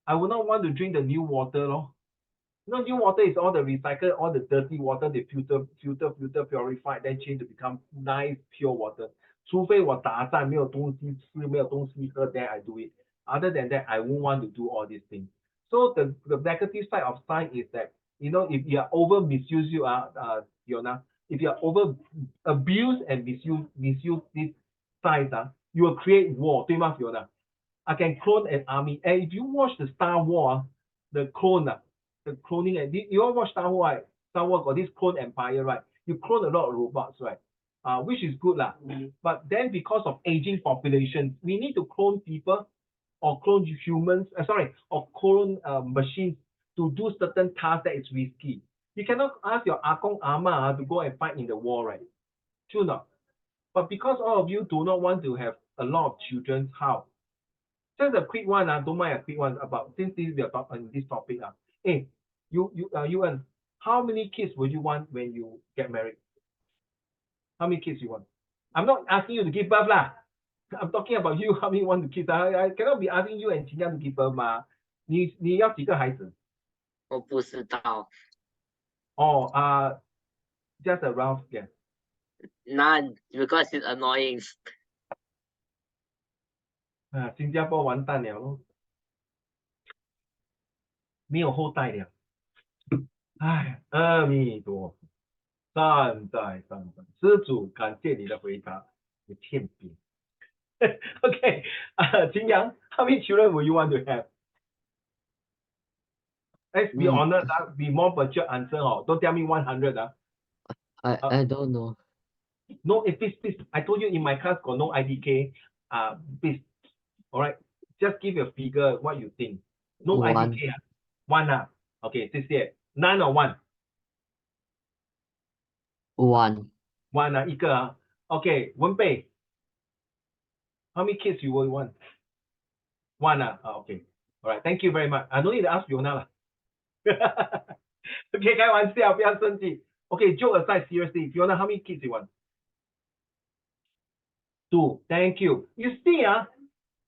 I would not want to drink the new water new water is all the recycled, all the dirty water they filter, purified, then change to become nice pure water. 除非我打仗没有东西吃，没有东西喝 then I do it. Other than that, I won't want to do all these things. So the negative side of science is that, if you are over misuse Fiona, if you are over abuse and misuse this science, you will create war, 对吗 Fiona? I can clone an army. And if you watch the Star Wars, the clone, the cloning, and you all watch Star Wars, right? Star Wars got this clone empire, right? You clone a lot of robots, right? Which is good. But then because of aging population, we need to clone people or clone humans, or clone machines to do certain tasks that is risky. You cannot ask your Akong Ama to go and fight in the war, right? True not? But because all of you do not want to have a lot of children, how? Just a quick one, don't mind a quick one about since we are talking on this topic. Hey, you how many kids would you want when you get married? How many kids you want? I'm not asking you to give birth lah. I'm talking about you, how many want to kids. I cannot be asking you and Qingyang to give birth 嘛。你要几个孩子？我不知道。哦just a rough guess. None, because it's annoying. 新加坡完蛋了咯，没有后代了。唉，阿弥陀佛，善哉善哉，施主感谢你的回答，你欠扁。Okay, Qingyang, how many children would you want to have? Let's be honest, be more mature answer. Don't tell me 100. I don't know. No, please. I told you in my class got no IDK. Please. All right. Just give a figure what you think. No One. IDK. One. Okay, 谢谢。None or one? One. One 一个。Okay, 文贝。How many kids you will want? One. Okay. All right. Thank you very much. I don't need to ask Fiona 了。Okay, 开玩笑，不要生气。Okay, joke aside, seriously, Fiona, how many kids you want? 2. Thank you. You see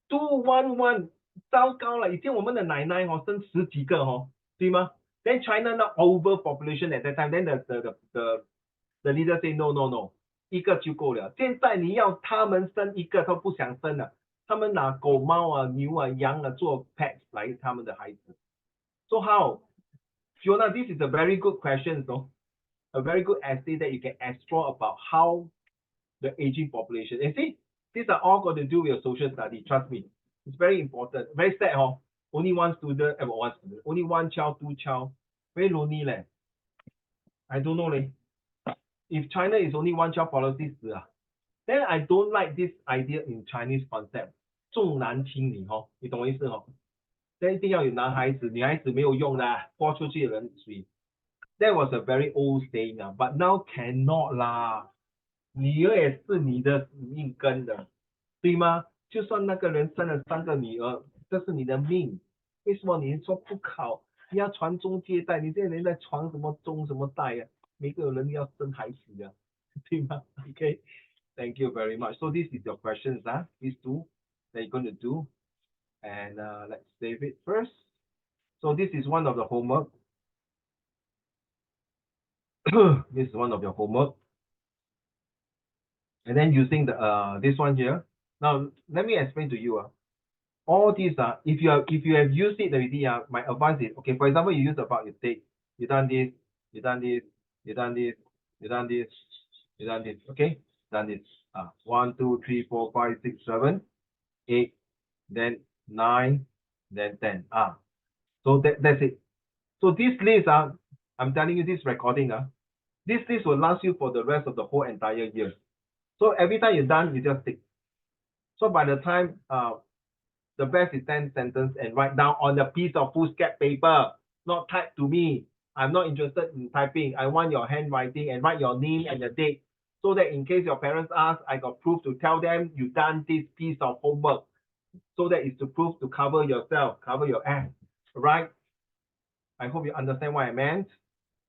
211，糟糕了，以前我们的奶奶生10几个对吗？ Then China now overpopulation at that time. Then the leader say no， 一个就够了。现在你要他们生一个都不想生了，他们拿狗猫牛羊做 pets 来他们的孩子。So how? Fiona, this is a very good question, a very good essay that you can explore about how the aging population. And see, these are all got to do with social study. Trust me, it's very important. Very sad, only one student, only one child, 2 child. Very lonely leh. I don't know leh. If China is only one child policy, then I don't like this idea in Chinese concept. 重男轻女你懂我意思但一定要有男孩子，女孩子没有用的，泼出去的人水。That was a very old saying but now cannot 啦。女儿也是你的使命跟的，对吗？就算那个人生了3个女儿，这是你的命。为什么你说不考？你要传宗接代，你这人在传什么宗什么代每个人要生孩子对吗 ？Okay, thank you very much. So this is your questions, these two that you're going to do, and let's save it first. So this is one of the homework. This is one of your homework. And then using the this one here. Now let me explain to you. All these if you have used it already, my advice is okay. For example, you use about you take, you done this, you done this, you done this, you done this, you done this. Okay, done this. 1, 2, 3, 4, 5, 6, 7, 8, then 9, then 10. So that's it. So this list I'm telling you, this recording this list will last you for the rest of the whole entire year. So every time you're done, you just tick. So by the time the best is 10 sentences and write down on a piece of foolscap paper, not type to me. I'm not interested in typing. I want your handwriting and write your name and the date so that in case your parents ask, I got proof to tell them you done this piece of homework. So that is to prove to cover yourself, cover your ass, right? I hope you understand what I meant.